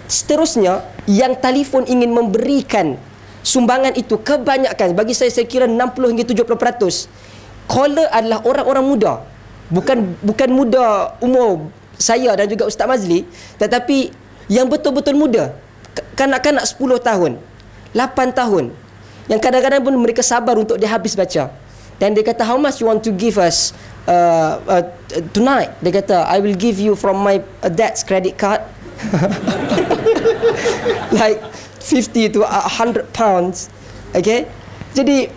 Seterusnya, yang telefon ingin memberikan sumbangan itu kebanyakan, bagi saya kira 60 hingga 70%, caller adalah orang-orang muda. Bukan muda umur saya dan juga Ustaz Mazli, tetapi yang betul-betul muda. Kanak-kanak 10 tahun, 8 tahun, yang kadang-kadang pun mereka sabar untuk dia habis baca. Dan dia kata, how much you want to give us tonight? Dia kata, I will give you from my dad's credit card. Like 50 to 100 pounds. Okay. Jadi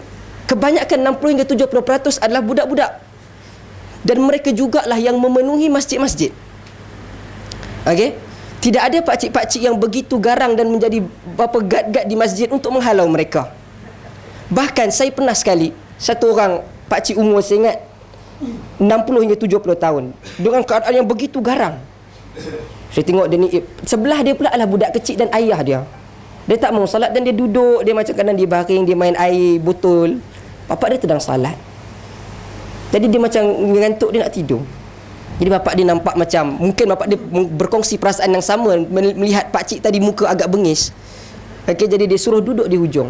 kebanyakan 60 hingga 70% adalah budak-budak. Dan mereka jugalah yang memenuhi masjid-masjid. Okay. Tidak ada pakcik-pakcik yang begitu garang dan menjadi gad-gad di masjid untuk menghalau mereka. Bahkan saya pernah sekali, satu orang pakcik umur saya ingat 60 hingga 70 tahun, dengan keadaan yang begitu garang. Saya tengok dia ni, sebelah dia pula adalah budak kecil dan ayah dia. Dia tak mau salat dan dia duduk, dia macam kadang dia baring, dia main air botol. Bapak dia sedang salat. Jadi dia macam mengantuk, dia nak tidur. Jadi bapak dia nampak macam, mungkin bapak dia berkongsi perasaan yang sama melihat pakcik tadi muka agak bengis. Okay, jadi dia suruh duduk di hujung.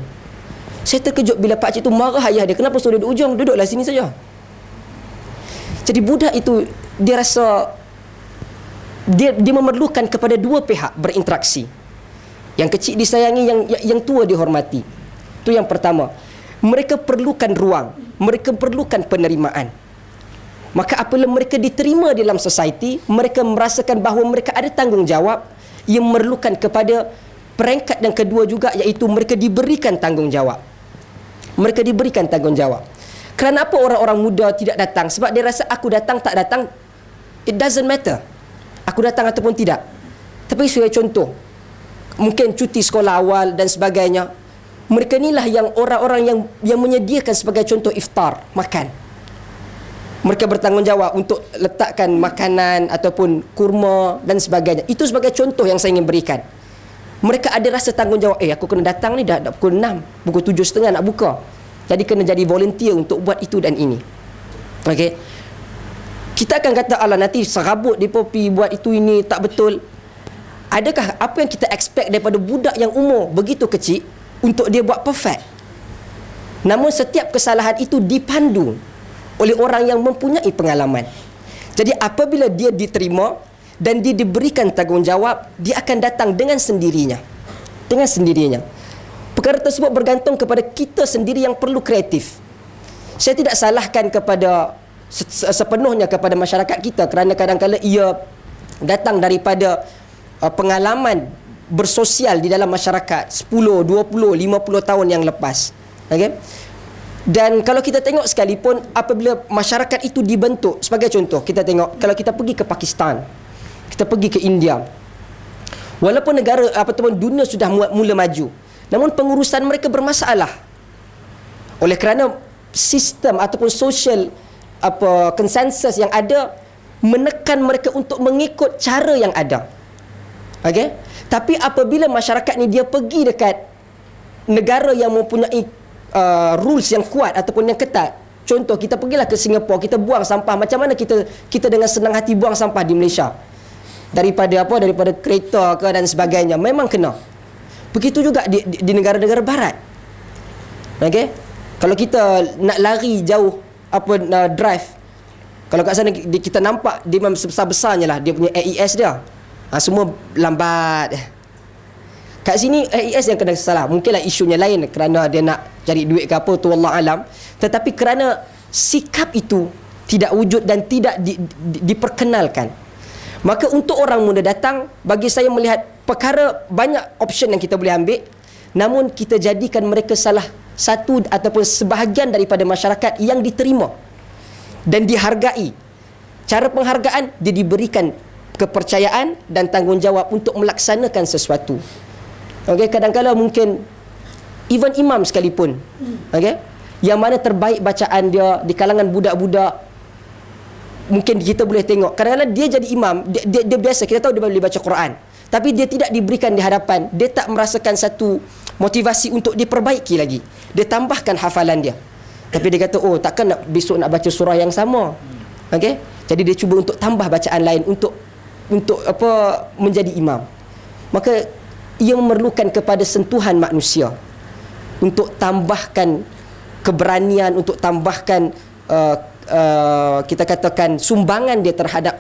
Saya terkejut bila pakcik tu marah ayah dia, kenapa suruh duduk hujung? Duduklah sini saja. Jadi budak itu dia rasa dia memerlukan kepada dua pihak berinteraksi. Yang kecil disayangi, yang tua dihormati. Itu yang pertama. Mereka perlukan ruang, mereka perlukan penerimaan. Maka apabila mereka diterima dalam society, mereka merasakan bahawa mereka ada tanggungjawab yang memerlukan kepada peringkat yang kedua juga, iaitu mereka diberikan tanggungjawab. Mereka diberikan tanggungjawab. Kerana apa orang-orang muda tidak datang? Sebab dia rasa aku datang tak datang, it doesn't matter. Aku datang ataupun tidak. Tapi saya contoh, mungkin cuti sekolah awal dan sebagainya, mereka inilah yang orang-orang yang menyediakan sebagai contoh iftar, makan. Mereka bertanggungjawab untuk letakkan makanan ataupun kurma dan sebagainya. Itu sebagai contoh yang saya ingin berikan. Mereka ada rasa tanggungjawab, aku kena datang ni dah pukul 6, pukul 7.30 nak buka. Jadi kena jadi volunteer untuk buat itu dan ini. Okey. Kita akan kata, alah nanti serabut dia pergi buat itu ini, tak betul. Adakah apa yang kita expect daripada budak yang umur begitu kecil untuk dia buat perfect? Namun setiap kesalahan itu dipandu oleh orang yang mempunyai pengalaman. Jadi apabila dia diterima dan dia diberikan tanggungjawab, dia akan datang dengan sendirinya. Dengan sendirinya. Perkara tersebut bergantung kepada kita sendiri yang perlu kreatif. Saya tidak salahkan kepada sepenuhnya kepada masyarakat kita, kerana kadang-kadang ia datang daripada pengalaman bersosial di dalam masyarakat 10, 20, 50 tahun yang lepas. Okay? Dan kalau kita tengok sekalipun, apabila masyarakat itu dibentuk, sebagai contoh, kita tengok kalau kita pergi ke Pakistan, kita pergi ke India, walaupun negara ataupun dunia sudah mula maju, namun pengurusan mereka bermasalah. Oleh kerana sistem ataupun social konsensus yang ada menekan mereka untuk mengikut cara yang ada. Okey? Tapi apabila masyarakat ni dia pergi dekat negara yang mempunyai rules yang kuat ataupun yang ketat. Contoh, kita pergilah ke Singapura, kita buang sampah. Macam mana kita dengan senang hati buang sampah di Malaysia? daripada kereta ke dan sebagainya, memang kena. Begitu juga di negara-negara barat. Okey, kalau kita nak lari jauh drive, kalau kat sana kita nampak dia memang sebesar-besarnya lah dia punya AES dia, semua lambat. Kat sini AES yang kena salah. Mungkinlah isunya lain kerana dia nak cari duit ke apa, tu wallah alam. Tetapi kerana sikap itu tidak wujud dan tidak diperkenalkan, maka untuk orang muda datang, bagi saya melihat perkara banyak option yang kita boleh ambil, namun kita jadikan mereka salah satu ataupun sebahagian daripada masyarakat yang diterima dan dihargai. Cara penghargaan, dia diberikan kepercayaan dan tanggungjawab untuk melaksanakan sesuatu. Okey, kadang-kadang mungkin even imam sekalipun, okey, yang mana terbaik bacaan dia di kalangan budak-budak, mungkin kita boleh tengok kadang-kadang dia jadi imam, dia biasa, kita tahu dia boleh baca Quran, tapi dia tidak diberikan di hadapan, dia tak merasakan satu motivasi untuk diperbaiki lagi. Dia tambahkan hafalan dia, tapi dia kata, oh takkan besok nak baca surah yang sama. Okey, jadi dia cuba untuk tambah bacaan lain untuk menjadi imam. Maka ia memerlukan kepada sentuhan manusia untuk tambahkan keberanian, untuk tambahkan kita katakan sumbangan dia terhadap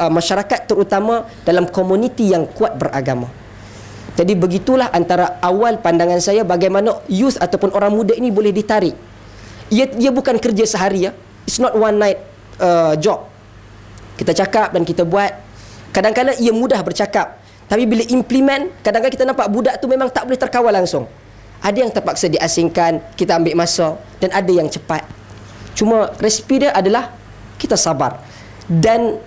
masyarakat, terutama dalam komuniti yang kuat beragama. Jadi begitulah antara awal pandangan saya bagaimana youth ataupun orang muda ini boleh ditarik. Ia bukan kerja sehari, ya. It's not one night job. Kita cakap dan kita buat. Kadang-kadang ia mudah bercakap, tapi bila implement, kadang-kadang kita nampak budak tu memang tak boleh terkawal langsung. Ada yang terpaksa diasingkan, kita ambil masa, dan ada yang cepat. Cuma resipi dia adalah kita sabar. Dan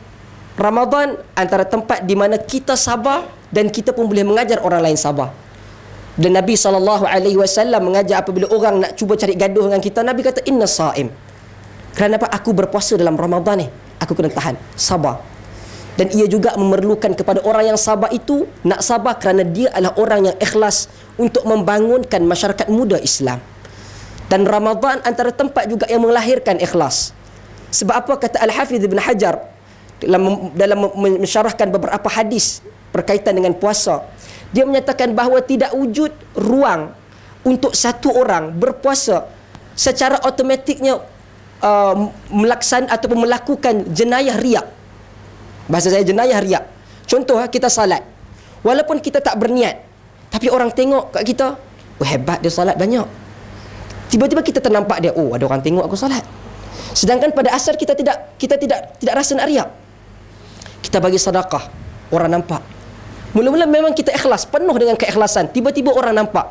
Ramadan antara tempat di mana kita sabar dan kita pun boleh mengajar orang lain sabar. Dan Nabi SAW mengajar apabila orang nak cuba cari gaduh dengan kita, Nabi kata, inna sa'im. Kerana apa? Aku berpuasa dalam Ramadan ni, aku kena tahan, sabar. Dan ia juga memerlukan kepada orang yang sabar itu, nak sabar kerana dia adalah orang yang ikhlas untuk membangunkan masyarakat muda Islam. Dan Ramadan antara tempat juga yang melahirkan ikhlas. Sebab apa kata Al-Hafidh Ibn Hajar dalam mensyarahkan beberapa hadis berkaitan dengan puasa, dia menyatakan bahawa tidak wujud ruang untuk satu orang berpuasa secara automatiknya ataupun melakukan jenayah riak. Bahasa saya jenayah riak. Contoh, kita salat, walaupun kita tak berniat, tapi orang tengok kat kita, oh hebat dia salat banyak. Tiba-tiba kita ternampak dia, oh ada orang tengok aku salat. Sedangkan pada asal kita tidak rasa nak riak. Kita bagi sedekah, orang nampak. Mula-mula memang kita ikhlas, penuh dengan keikhlasan. Tiba-tiba orang nampak,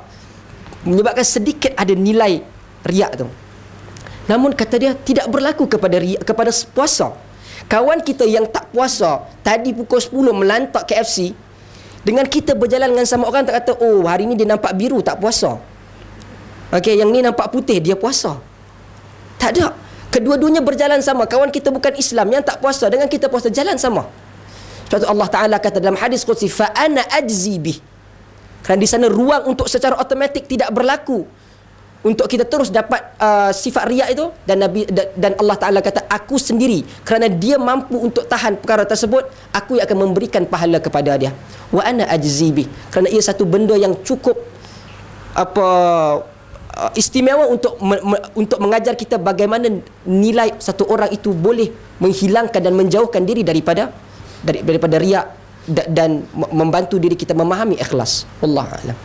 menyebabkan sedikit ada nilai riak tu. Namun kata dia tidak berlaku kepada riak, kepada puasa. Kawan kita yang tak puasa tadi pukul 10 melantak KFC, dengan kita berjalan dengan sama orang, tak kata, oh hari ni dia nampak biru tak puasa. Okey, yang ni nampak putih dia puasa. Tak ada. Kedua-duanya berjalan sama. Kawan kita bukan Islam yang tak puasa dengan kita puasa jalan sama. Sebab tu Allah Ta'ala kata dalam hadis qudsi, fa ana ajzi bih. Kerana di sana ruang untuk secara automatik tidak berlaku untuk kita terus dapat sifat riak itu, dan Nabi dan Allah Ta'ala kata, aku sendiri, kerana dia mampu untuk tahan perkara tersebut, aku yang akan memberikan pahala kepada dia. Wa ana ajzi bih. Kerana ia satu benda yang cukup istimewa untuk mengajar kita bagaimana nilai satu orang itu boleh menghilangkan dan menjauhkan diri daripada riak dan membantu diri kita memahami ikhlas. Wallahu a'lam.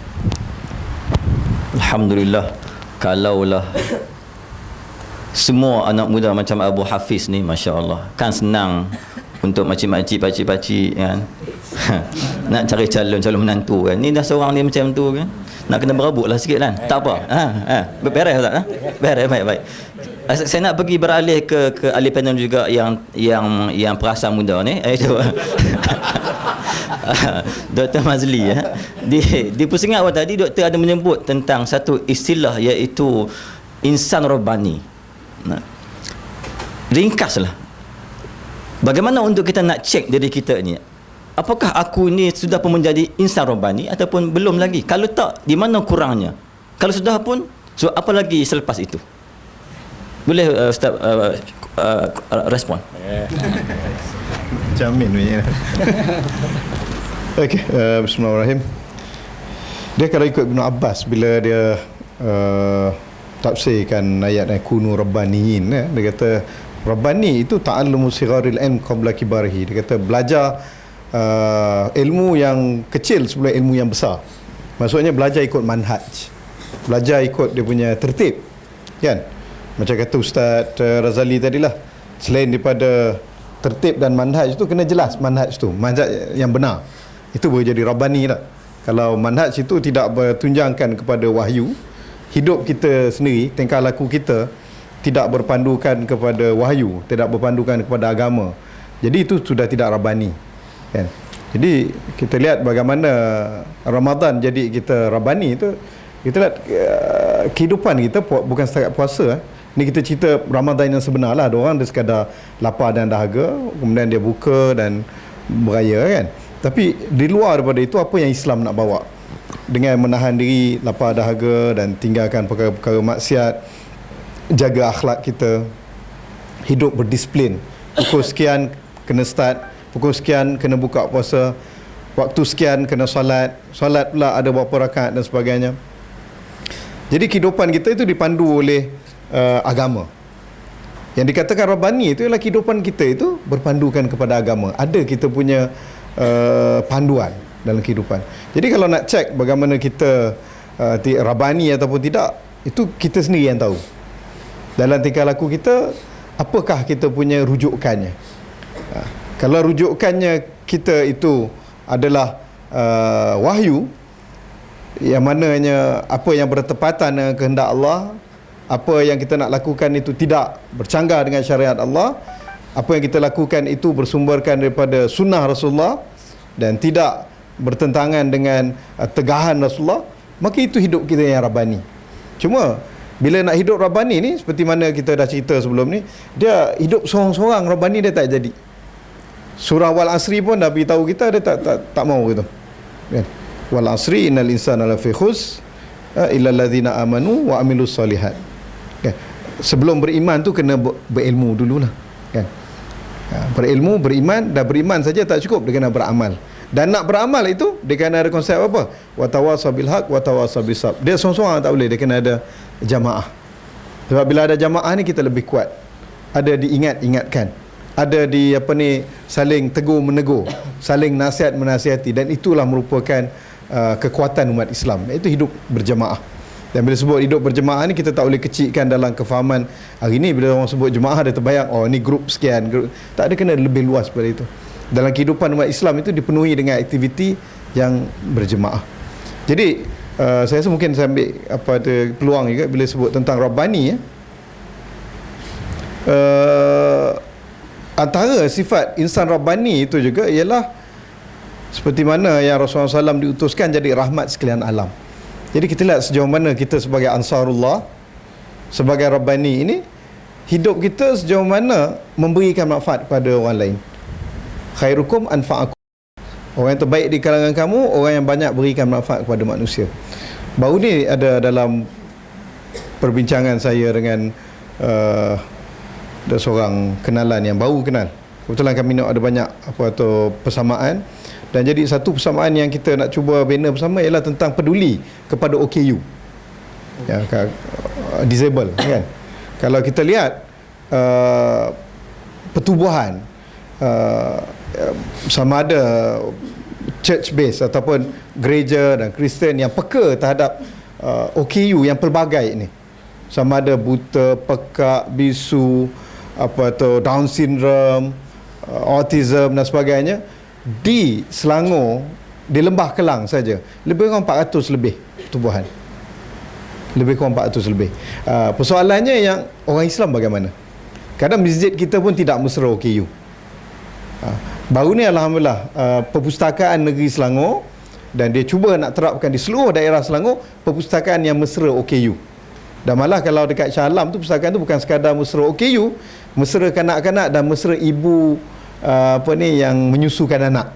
Alhamdulillah, kalaulah semua anak muda macam Abu Hafiz ni, masya-Allah, kan senang untuk makcik-makcik, pakcik-pakcik kan nak cari calon menantu kan. Ni dah seorang dia macam tu kan, nak kena berabuk lah sikit kan. Tak apa. Beres tak? Beres, baik. Saya nak pergi beralih ke ahli panel juga yang perasan muda ni. Dr. Mazli ya. Di pusingan awal tadi doktor ada menyebut tentang satu istilah, iaitu insan rabbani. Ringkaslah. Bagaimana untuk kita nak cek diri kita ni? Apakah aku ni sudah pun menjadi insan rabbani ataupun belum lagi? Kalau tak, di mana kurangnya? Kalau sudah pun, so apa lagi selepas itu? Boleh Ustaz respon? Macam Amin punya. Okey, bismillahirrahmanirrahim. Dia kalau ikut Ibn Abbas bila dia tafsirkan ayat kunu rabbaniyin, dia kata rabbani itu ta'allumu sigharil ilm qabla kibarihi. Dia kata belajar ilmu yang kecil sebelum ilmu yang besar. Maksudnya belajar ikut manhaj, belajar ikut dia punya tertib, kan? Macam kata Ustaz Razali tadilah, selain daripada tertib dan manhaj itu kena jelas manhaj tu, manhaj yang benar, itu boleh jadi rabbani tak? Kalau manhaj itu tidak bertunjangkan kepada wahyu, hidup kita sendiri, tingkah laku kita tidak berpandukan kepada wahyu, tidak berpandukan kepada agama, jadi itu sudah tidak rabbani, kan? Jadi kita lihat bagaimana Ramadan jadi kita rabbani itu, kita lihat kehidupan kita bukan setakat puasa. Ni kita cerita Ramadan yang sebenar lah. Ada orang dia sekadar lapar dan dahaga, kemudian dia buka dan beraya, kan? Tapi di luar daripada itu, apa yang Islam nak bawa? Dengan menahan diri lapar dahaga dan tinggalkan perkara-perkara maksiat, jaga akhlak kita, hidup berdisiplin. Pukul sekian kena start, pukul sekian kena buka puasa, waktu sekian kena solat pula ada berapa rakaat dan sebagainya. Jadi kehidupan kita itu dipandu oleh agama. Yang dikatakan rabbani itu ialah kehidupan kita itu berpandukan kepada agama. Ada kita punya panduan dalam kehidupan. Jadi kalau nak cek bagaimana kita rabbani ataupun tidak, itu kita sendiri yang tahu. Dalam tingkah laku kita, apakah kita punya rujukannya? Kalau rujukannya kita itu adalah wahyu, yang mananya apa yang bertepatan dengan kehendak Allah, apa yang kita nak lakukan itu tidak bercanggah dengan syariat Allah, apa yang kita lakukan itu bersumberkan daripada sunnah Rasulullah dan tidak bertentangan dengan tegahan Rasulullah, maka itu hidup kita yang rabbani. Cuma bila nak hidup rabbani ni, seperti mana kita dah cerita sebelum ni, dia hidup seorang-seorang, rabbani dia tak jadi. Surah Wal Asri pun dah beritahu kita, dia tak mau gitu, kan? Wal asri innal insana lafi khus illa allazina amanu wa amilus solihat, kan? Sebelum beriman tu kena berilmu dululah, kan? Berilmu, beriman, dah beriman saja tak cukup, dia kena beramal. Dan nak beramal itu dia kena ada konsep apa? Wa tawassaw bil haq wa tawassaw bis sabr. Dia seorang-seorang tak boleh, dia kena ada jamaah. Sebab bila ada jamaah ni kita lebih kuat. Ada diingat-ingatkan, ada di saling tegur menegur, saling nasihat menasihati, dan itulah merupakan kekuatan umat Islam, iaitu hidup berjamaah. Dan bila sebut hidup berjemaah ni, kita tak boleh kecilkan dalam kefahaman hari ni. Bila orang sebut jemaah, dia terbayang, oh ni grup sekian, grup. Tak ada, kena lebih luas daripada itu. Dalam kehidupan umat Islam itu dipenuhi dengan aktiviti yang berjemaah. Jadi saya rasa mungkin saya ambil ada peluang juga bila sebut tentang Rabbani, antara sifat insan Rabbani itu juga ialah seperti mana yang Rasulullah SAW diutuskan jadi rahmat sekalian alam. Jadi kita lihat sejauh mana kita sebagai Ansarullah, sebagai Rabbani ini, hidup kita sejauh mana memberikan manfaat kepada orang lain. Khairukum anfa'akum. Orang yang terbaik di kalangan kamu, orang yang banyak berikan manfaat kepada manusia. Baru ni ada dalam perbincangan saya dengan ada seorang kenalan yang baru kenal. Kebetulan kami nak ada banyak persamaan. Dan jadi satu persamaan yang kita nak cuba bina bersama ialah tentang peduli kepada OKU, ya, disable, kan. Kalau kita lihat pertubuhan sama ada church base ataupun gereja dan Kristian yang peka terhadap OKU yang pelbagai ini, sama ada buta, pekak, bisu, Down syndrome, autism dan sebagainya, di Selangor, di Lembah Kelang saja lebih kurang 400 lebih pertubuhan. Lebih kurang 400 lebih. Persoalannya yang orang Islam bagaimana? Kadang masjid kita pun tidak mesra OKU. Baru ni alhamdulillah perpustakaan negeri Selangor, dan dia cuba nak terapkan di seluruh daerah Selangor perpustakaan yang mesra OKU. Dan malah kalau dekat Shah Alam tu, perpustakaan tu bukan sekadar mesra OKU, mesra kanak-kanak dan mesra ibu yang menyusukan anak.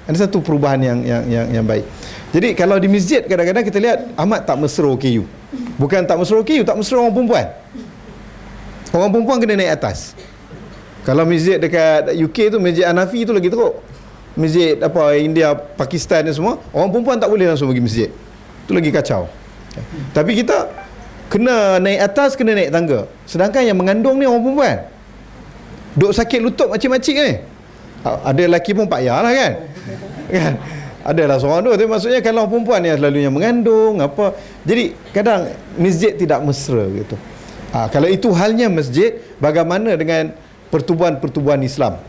Ada satu perubahan yang baik. Jadi kalau di masjid kadang-kadang kita lihat amat tak mesra OKU. Bukan tak mesra OKU, tak mesra orang perempuan. Orang perempuan kena naik atas. Kalau masjid dekat UK tu, Masjid Hanafi tu lagi teruk. Masjid apa India, Pakistan ni semua, orang perempuan tak boleh langsung pergi masjid. Tu lagi kacau. Tapi kita kena naik atas, kena naik tangga. Sedangkan yang mengandung ni orang perempuan. Duk sakit lutut macam-macam ni. Ada lelaki pun payahlah kan. Kan? Adalah seorang tu. Tapi maksudnya kalau perempuan ni selalunya mengandung apa. Jadi kadang masjid tidak mesra gitu. Kalau itu halnya masjid, bagaimana dengan pertubuhan-pertubuhan Islam?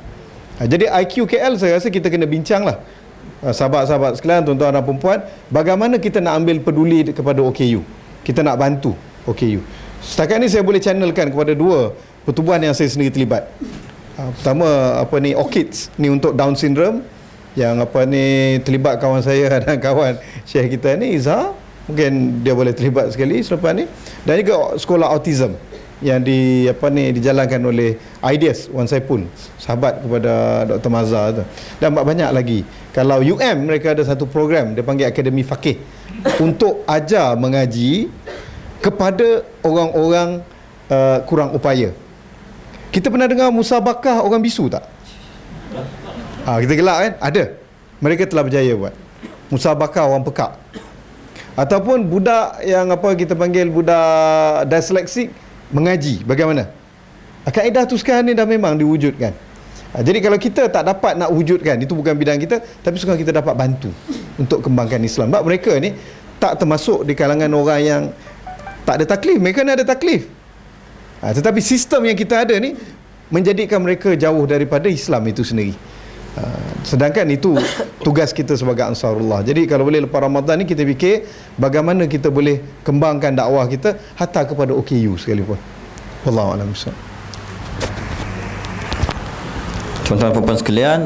Jadi IQ KL saya rasa kita kena bincang lah, sahabat-sahabat sekalian, tuan-tuan dan perempuan, bagaimana kita nak ambil peduli kepada OKU, kita nak bantu OKU. Setakat ni saya boleh channelkan kepada 2 pertubuhan yang saya sendiri terlibat. Pertama apa ni, ORCIDS ni untuk Down syndrome, yang apa ni terlibat kawan saya dan kawan Syekh kita ni Izzah, mungkin dia boleh terlibat sekali selepas ni. Dan juga sekolah autism yang dijalankan oleh Ideas Wan Saipul, sahabat kepada Dr. Mazhar tu. Dan banyak lagi. Kalau UM, mereka ada satu program dia panggil Akademi Fakih untuk ajar mengaji kepada orang-orang kurang upaya. Kita pernah dengar musabakah orang bisu tak? Kita gelak kan? Ada. Mereka telah berjaya buat musabakah orang pekak. Ataupun budak yang kita panggil budak disleksik mengaji bagaimana? Kaedah tu sekarang ni dah memang diwujudkan. Jadi kalau kita tak dapat nak wujudkan, itu bukan bidang kita, tapi sekarang kita dapat bantu untuk kembangkan Islam. Sebab mereka ni tak termasuk di kalangan orang yang tak ada taklif. Mereka ni ada taklif. Tetapi sistem yang kita ada ni menjadikan mereka jauh daripada Islam itu sendiri. Sedangkan itu tugas kita sebagai Ansarullah. Jadi kalau boleh lepas Ramadan ni kita fikir bagaimana kita boleh kembangkan dakwah kita hatta kepada OKU sekalipun. Wallahu a'lam bishawab. Tuan-tuan dan puan sekalian,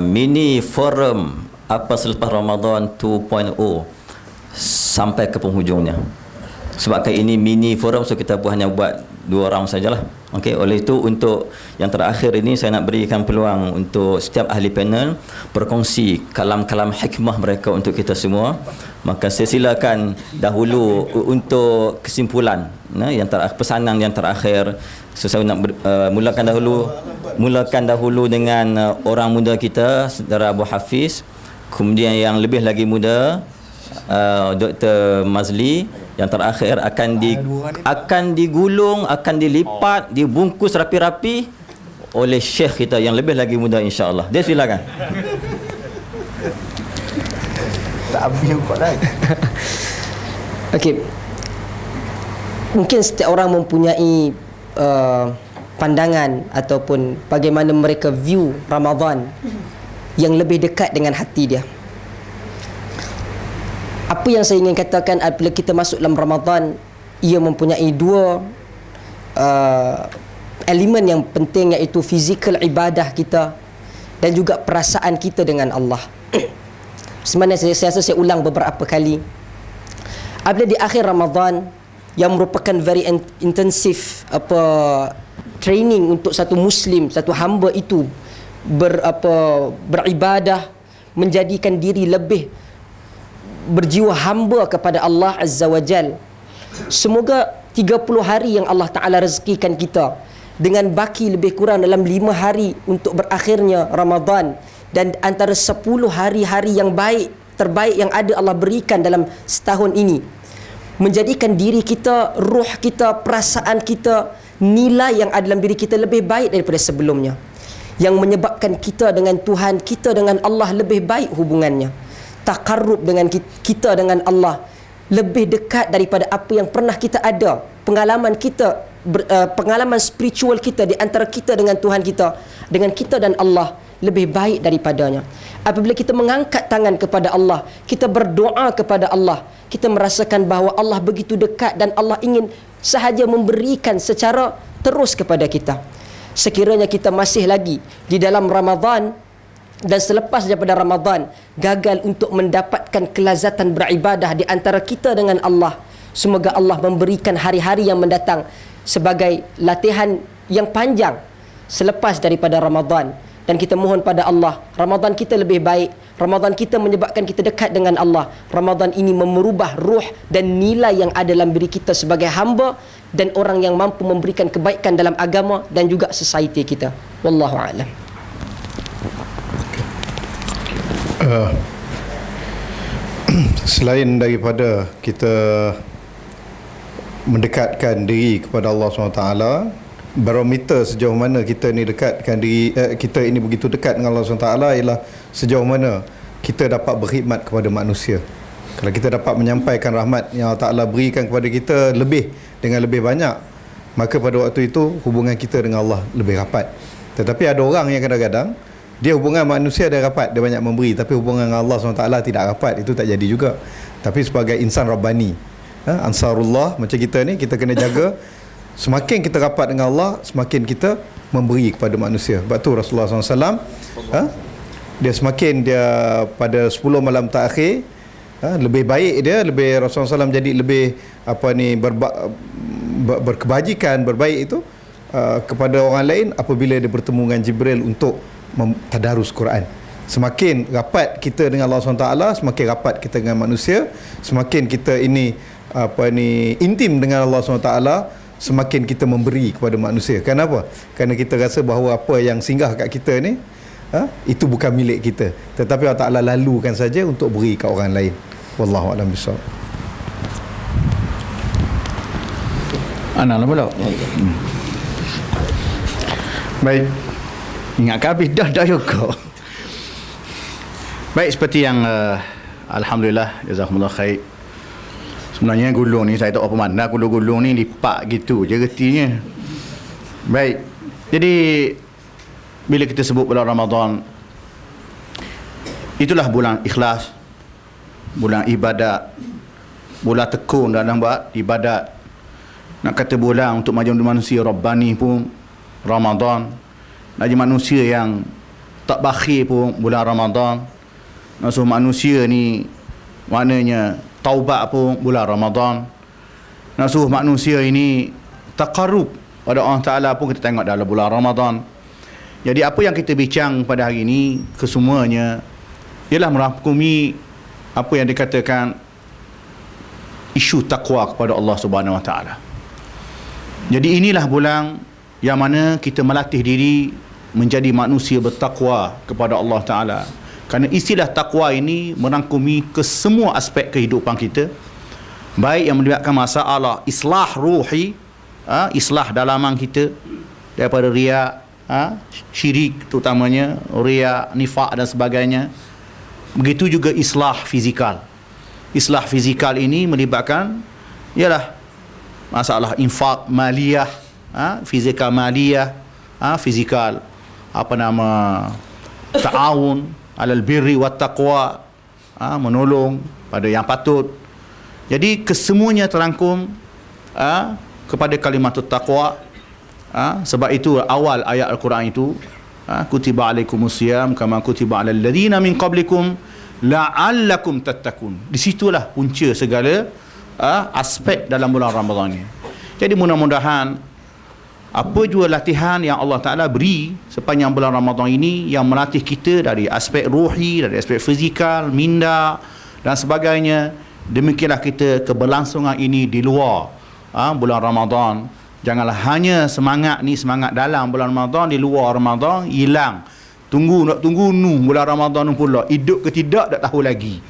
mini forum apa selepas Ramadan 2.0 sampai ke penghujungnya. Sebab kali ini mini forum, so kita pun hanya buat 2 round sajalah. Okey, oleh itu untuk yang terakhir ini saya nak berikan peluang untuk setiap ahli panel berkongsi kalam-kalam hikmah mereka untuk kita semua. Maka saya silakan dahulu untuk kesimpulan, yang pesanan yang terakhir. So, saya nak mulakan dahulu dengan orang muda kita, saudara Abu Hafiz. Kemudian yang lebih lagi muda, Dr. Mazli. Yang terakhir akan digulung, akan dilipat, dibungkus rapi-rapi oleh Syekh kita yang lebih lagi muda, insya-Allah. Dia silakan. Tak habis kau dah. Okey. Mungkin setiap orang mempunyai pandangan ataupun bagaimana mereka view Ramadan yang lebih dekat dengan hati dia. Apa yang saya ingin katakan apabila kita masuk dalam Ramadan, ia mempunyai 2 elemen yang penting, iaitu fizikal ibadah kita dan juga perasaan kita dengan Allah. Sebenarnya saya rasa saya ulang beberapa kali. Apabila di akhir Ramadan yang merupakan very intensif training untuk satu muslim, satu hamba itu beribadah, menjadikan diri lebih berjiwa hamba kepada Allah Azza wa Jal. Semoga 30 hari yang Allah Ta'ala rezekikan kita dengan baki lebih kurang dalam 5 hari untuk berakhirnya Ramadan, dan antara 10 hari-hari yang terbaik yang ada Allah berikan dalam setahun ini, menjadikan diri kita, ruh kita, perasaan kita, nilai yang ada dalam diri kita lebih baik daripada sebelumnya, yang menyebabkan kita dengan Tuhan, kita dengan Allah lebih baik hubungannya, taqarrub dengan kita dengan Allah lebih dekat daripada apa yang pernah kita ada. Pengalaman kita, pengalaman spiritual kita di antara kita dengan Tuhan kita, dengan kita dan Allah lebih baik daripadanya. Apabila kita mengangkat tangan kepada Allah, kita berdoa kepada Allah, kita merasakan bahawa Allah begitu dekat dan Allah ingin sahaja memberikan secara terus kepada kita. Sekiranya kita masih lagi di dalam Ramadan dan selepas daripada Ramadan gagal untuk mendapatkan kelazatan beribadah di antara kita dengan Allah, semoga Allah memberikan hari-hari yang mendatang sebagai latihan yang panjang selepas daripada Ramadan, dan kita mohon pada Allah, Ramadan kita lebih baik. Ramadan kita menyebabkan kita dekat dengan Allah. Ramadan ini merubah ruh dan nilai yang ada dalam diri kita sebagai hamba dan orang yang mampu memberikan kebaikan dalam agama dan juga society kita. Wallahu a'lam. Selain daripada kita mendekatkan diri kepada Allah SWT, barometer sejauh mana kita ni dekatkan diri, kita ini begitu dekat dengan Allah SWT ialah sejauh mana kita dapat berkhidmat kepada manusia. Kalau kita dapat menyampaikan rahmat yang Allah Ta'ala berikan kepada kita dengan lebih banyak, maka pada waktu itu hubungan kita dengan Allah lebih rapat. Tetapi ada orang yang kadang-kadang dia hubungan manusia dia rapat, dia banyak memberi, tapi hubungan dengan Allah SWT tidak rapat, itu tak jadi juga. Tapi sebagai insan Rabbani, Ansarullah macam kita ni, kita kena jaga. Semakin kita rapat dengan Allah, semakin kita memberi kepada manusia. Sebab tu Rasulullah SAW dia semakin dia pada 10 malam terakhir, lebih baik dia, Rasulullah SAW jadi lebih berkebajikan, berbaik itu kepada orang lain apabila dia bertemu dengan Jibril untuk tadarus Quran. Semakin rapat kita dengan Allah SWT, semakin rapat kita dengan manusia. Semakin kita ini intim dengan Allah SWT, semakin kita memberi kepada manusia. Kenapa? Kerana kita rasa bahawa apa yang singgah kat kita ni itu bukan milik kita, tetapi Allah Ta'ala lalukan saja untuk beri kat orang lain. Wallahu a'lam bishawab. Anak lah pula. Baik. Ingat habis dah juga. Baik, seperti yang alhamdulillah, jazakumullah khair. Sebenarnya gulung ni saya tak apa mana, gulung-gulung ni lipat gitu je retinya. Baik. Jadi bila kita sebut bulan Ramadan, itulah bulan ikhlas, bulan ibadat, bulan tekun dalam buat ibadat. Nak kata bulan untuk majlis manusia Rabbani pun Ramadan. Nak jadi manusia yang tak bakhil pun bulan Ramadan. Nak suruh manusia ni maknanya taubat pun bulan Ramadan. Nak suruh manusia ini taqarrub pada Allah Ta'ala pun kita tengok dalam bulan Ramadan. Jadi apa yang kita bincang pada hari ini kesemuanya ialah merangkumi apa yang dikatakan isu takwa kepada Allah Subhanahu Wa Ta'ala. Jadi inilah bulan yang mana kita melatih diri menjadi manusia bertakwa kepada Allah Ta'ala. Kerana istilah takwa ini merangkumi ke semua aspek kehidupan kita, baik yang melibatkan masalah islah ruhi, islah dalaman kita daripada riya, syirik terutamanya, riya, nifak dan sebagainya. Begitu juga islah fizikal. Islah fizikal ini melibatkan ialah masalah infak maliyah, fizikal maliyah, fizikal ta'awun alal birri wat taqwa, menolong pada yang patut. Jadi kesemuanya terangkum kepada kalimat taqwa. Sebab itu awal ayat Al-Quran itu kutiba alaikumusiyam kama kutiba alal ladina min qablikum la'allakum tattaqun. Di situlah punca segala aspek dalam bulan Ramadan ini. Jadi mudah-mudahan apa jua latihan yang Allah Ta'ala beri sepanjang bulan Ramadan ini yang melatih kita dari aspek ruhi, dari aspek fizikal, minda dan sebagainya, demikianlah kita keberlangsungan ini di luar bulan Ramadan. Janganlah hanya semangat dalam bulan Ramadan, di luar Ramadan hilang. Nak tunggu bulan Ramadan pula, hidup ke tidak tak tahu lagi.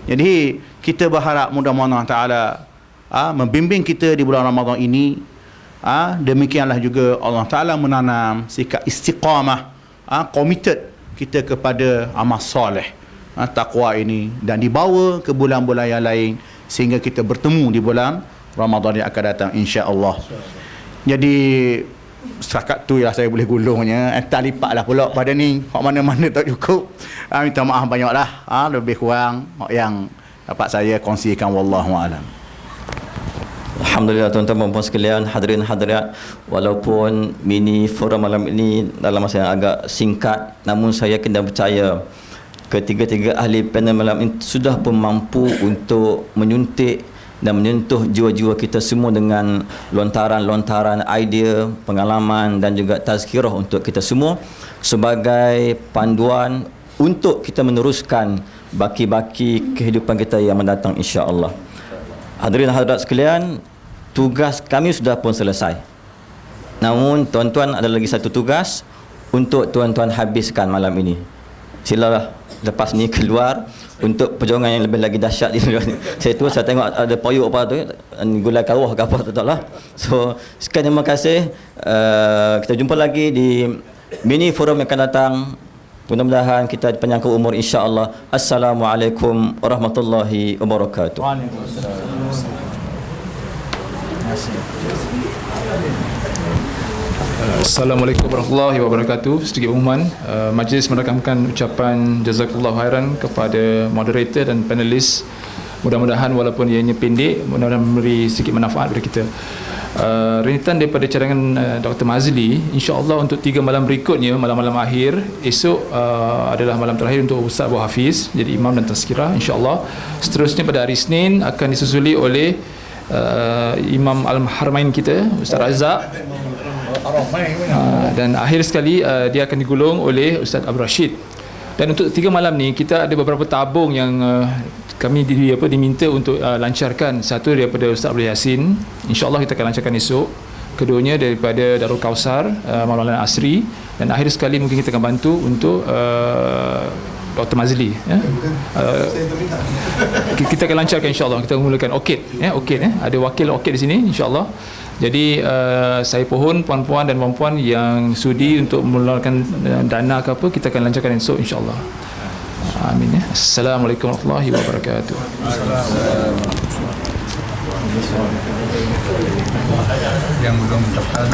Jadi kita berharap mudah-mudahan Ta'ala membimbing kita di bulan Ramadan ini. Demikianlah juga Allah Ta'ala menanam sikap istiqamah, committed kita kepada amal soleh, taqwa ini, dan dibawa ke bulan-bulan yang lain sehingga kita bertemu di bulan Ramadan yang akan datang insya-Allah. Jadi setakat tu yang saya boleh gulungnya. Tak lipat lah pula pada ni, hak mana-mana tak cukup. Minta maaf banyaklah, lebih kurang yang dapat saya kongsikan. Wallahu a'lam. Alhamdulillah tuan-tuan dan puan sekalian, hadirin hadirat, walaupun mini forum malam ini dalam masa yang agak singkat, namun saya yakin dan percaya ketiga-tiga ahli panel malam ini sudah pun mampu untuk menyuntik dan menyentuh jiwa-jiwa kita semua dengan lontaran-lontaran idea, pengalaman dan juga tazkirah untuk kita semua sebagai panduan untuk kita meneruskan baki-baki kehidupan kita yang mendatang, insya-Allah. Hadirin hadirat sekalian, tugas kami sudah pun selesai. Namun tuan-tuan ada lagi satu tugas untuk tuan-tuan habiskan malam ini. Silalah lepas ni keluar untuk perjuangan yang lebih lagi dahsyat di luar ni. Saya tengok ada payuk apa tu, gulai kawah ke apa tu tak lah. So sekian, terima kasih. Kita jumpa lagi di mini forum yang akan datang. Mudah-mudahan kita panjangkan umur, insya-Allah. Assalamualaikum warahmatullahi wabarakatuh. Assalamualaikum warahmatullahi wabarakatuh. Sedikit pengumuman, majlis merakamkan ucapan jazakallahu khairan kepada moderator dan panelis. Mudah-mudahan walaupun ianya pendek, mudah-mudahan memberi sedikit manfaat kepada kita. Rintitan daripada cadangan Dr. Mazli, insya-Allah untuk 3 malam berikutnya, malam-malam akhir, esok adalah malam terakhir untuk Ustaz Abu Hafiz jadi imam dan tazkirah, insya-Allah. Seterusnya pada hari Isnin akan disusuli oleh Imam Al-Haramain kita, Ustaz Razak. Dan akhir sekali dia akan digulung oleh Ustaz Abdul Rashid. Dan untuk 3 malam ni kita ada beberapa tabung yang kami diminta untuk lancarkan. Satu daripada Ustaz Abdul Yasin, insya-Allah kita akan lancarkan esok. Keduanya daripada Darul Kausar, Maulana Asri, dan akhir sekali mungkin kita akan bantu untuk Dr. Mazli, ya. Kita akan lancarkan, insya-Allah. Kita mulakan okid, ya, okid, ya. Ada wakil okid di sini, insya-Allah. Jadi saya pohon puan-puan dan puan-puan yang sudi untuk mengeluarkan dana ke apa, kita akan lancarkan esok, insya-Allah. Amin, ya. Assalamualaikum warahmatullahi wabarakatuh. Yang belum mendaftar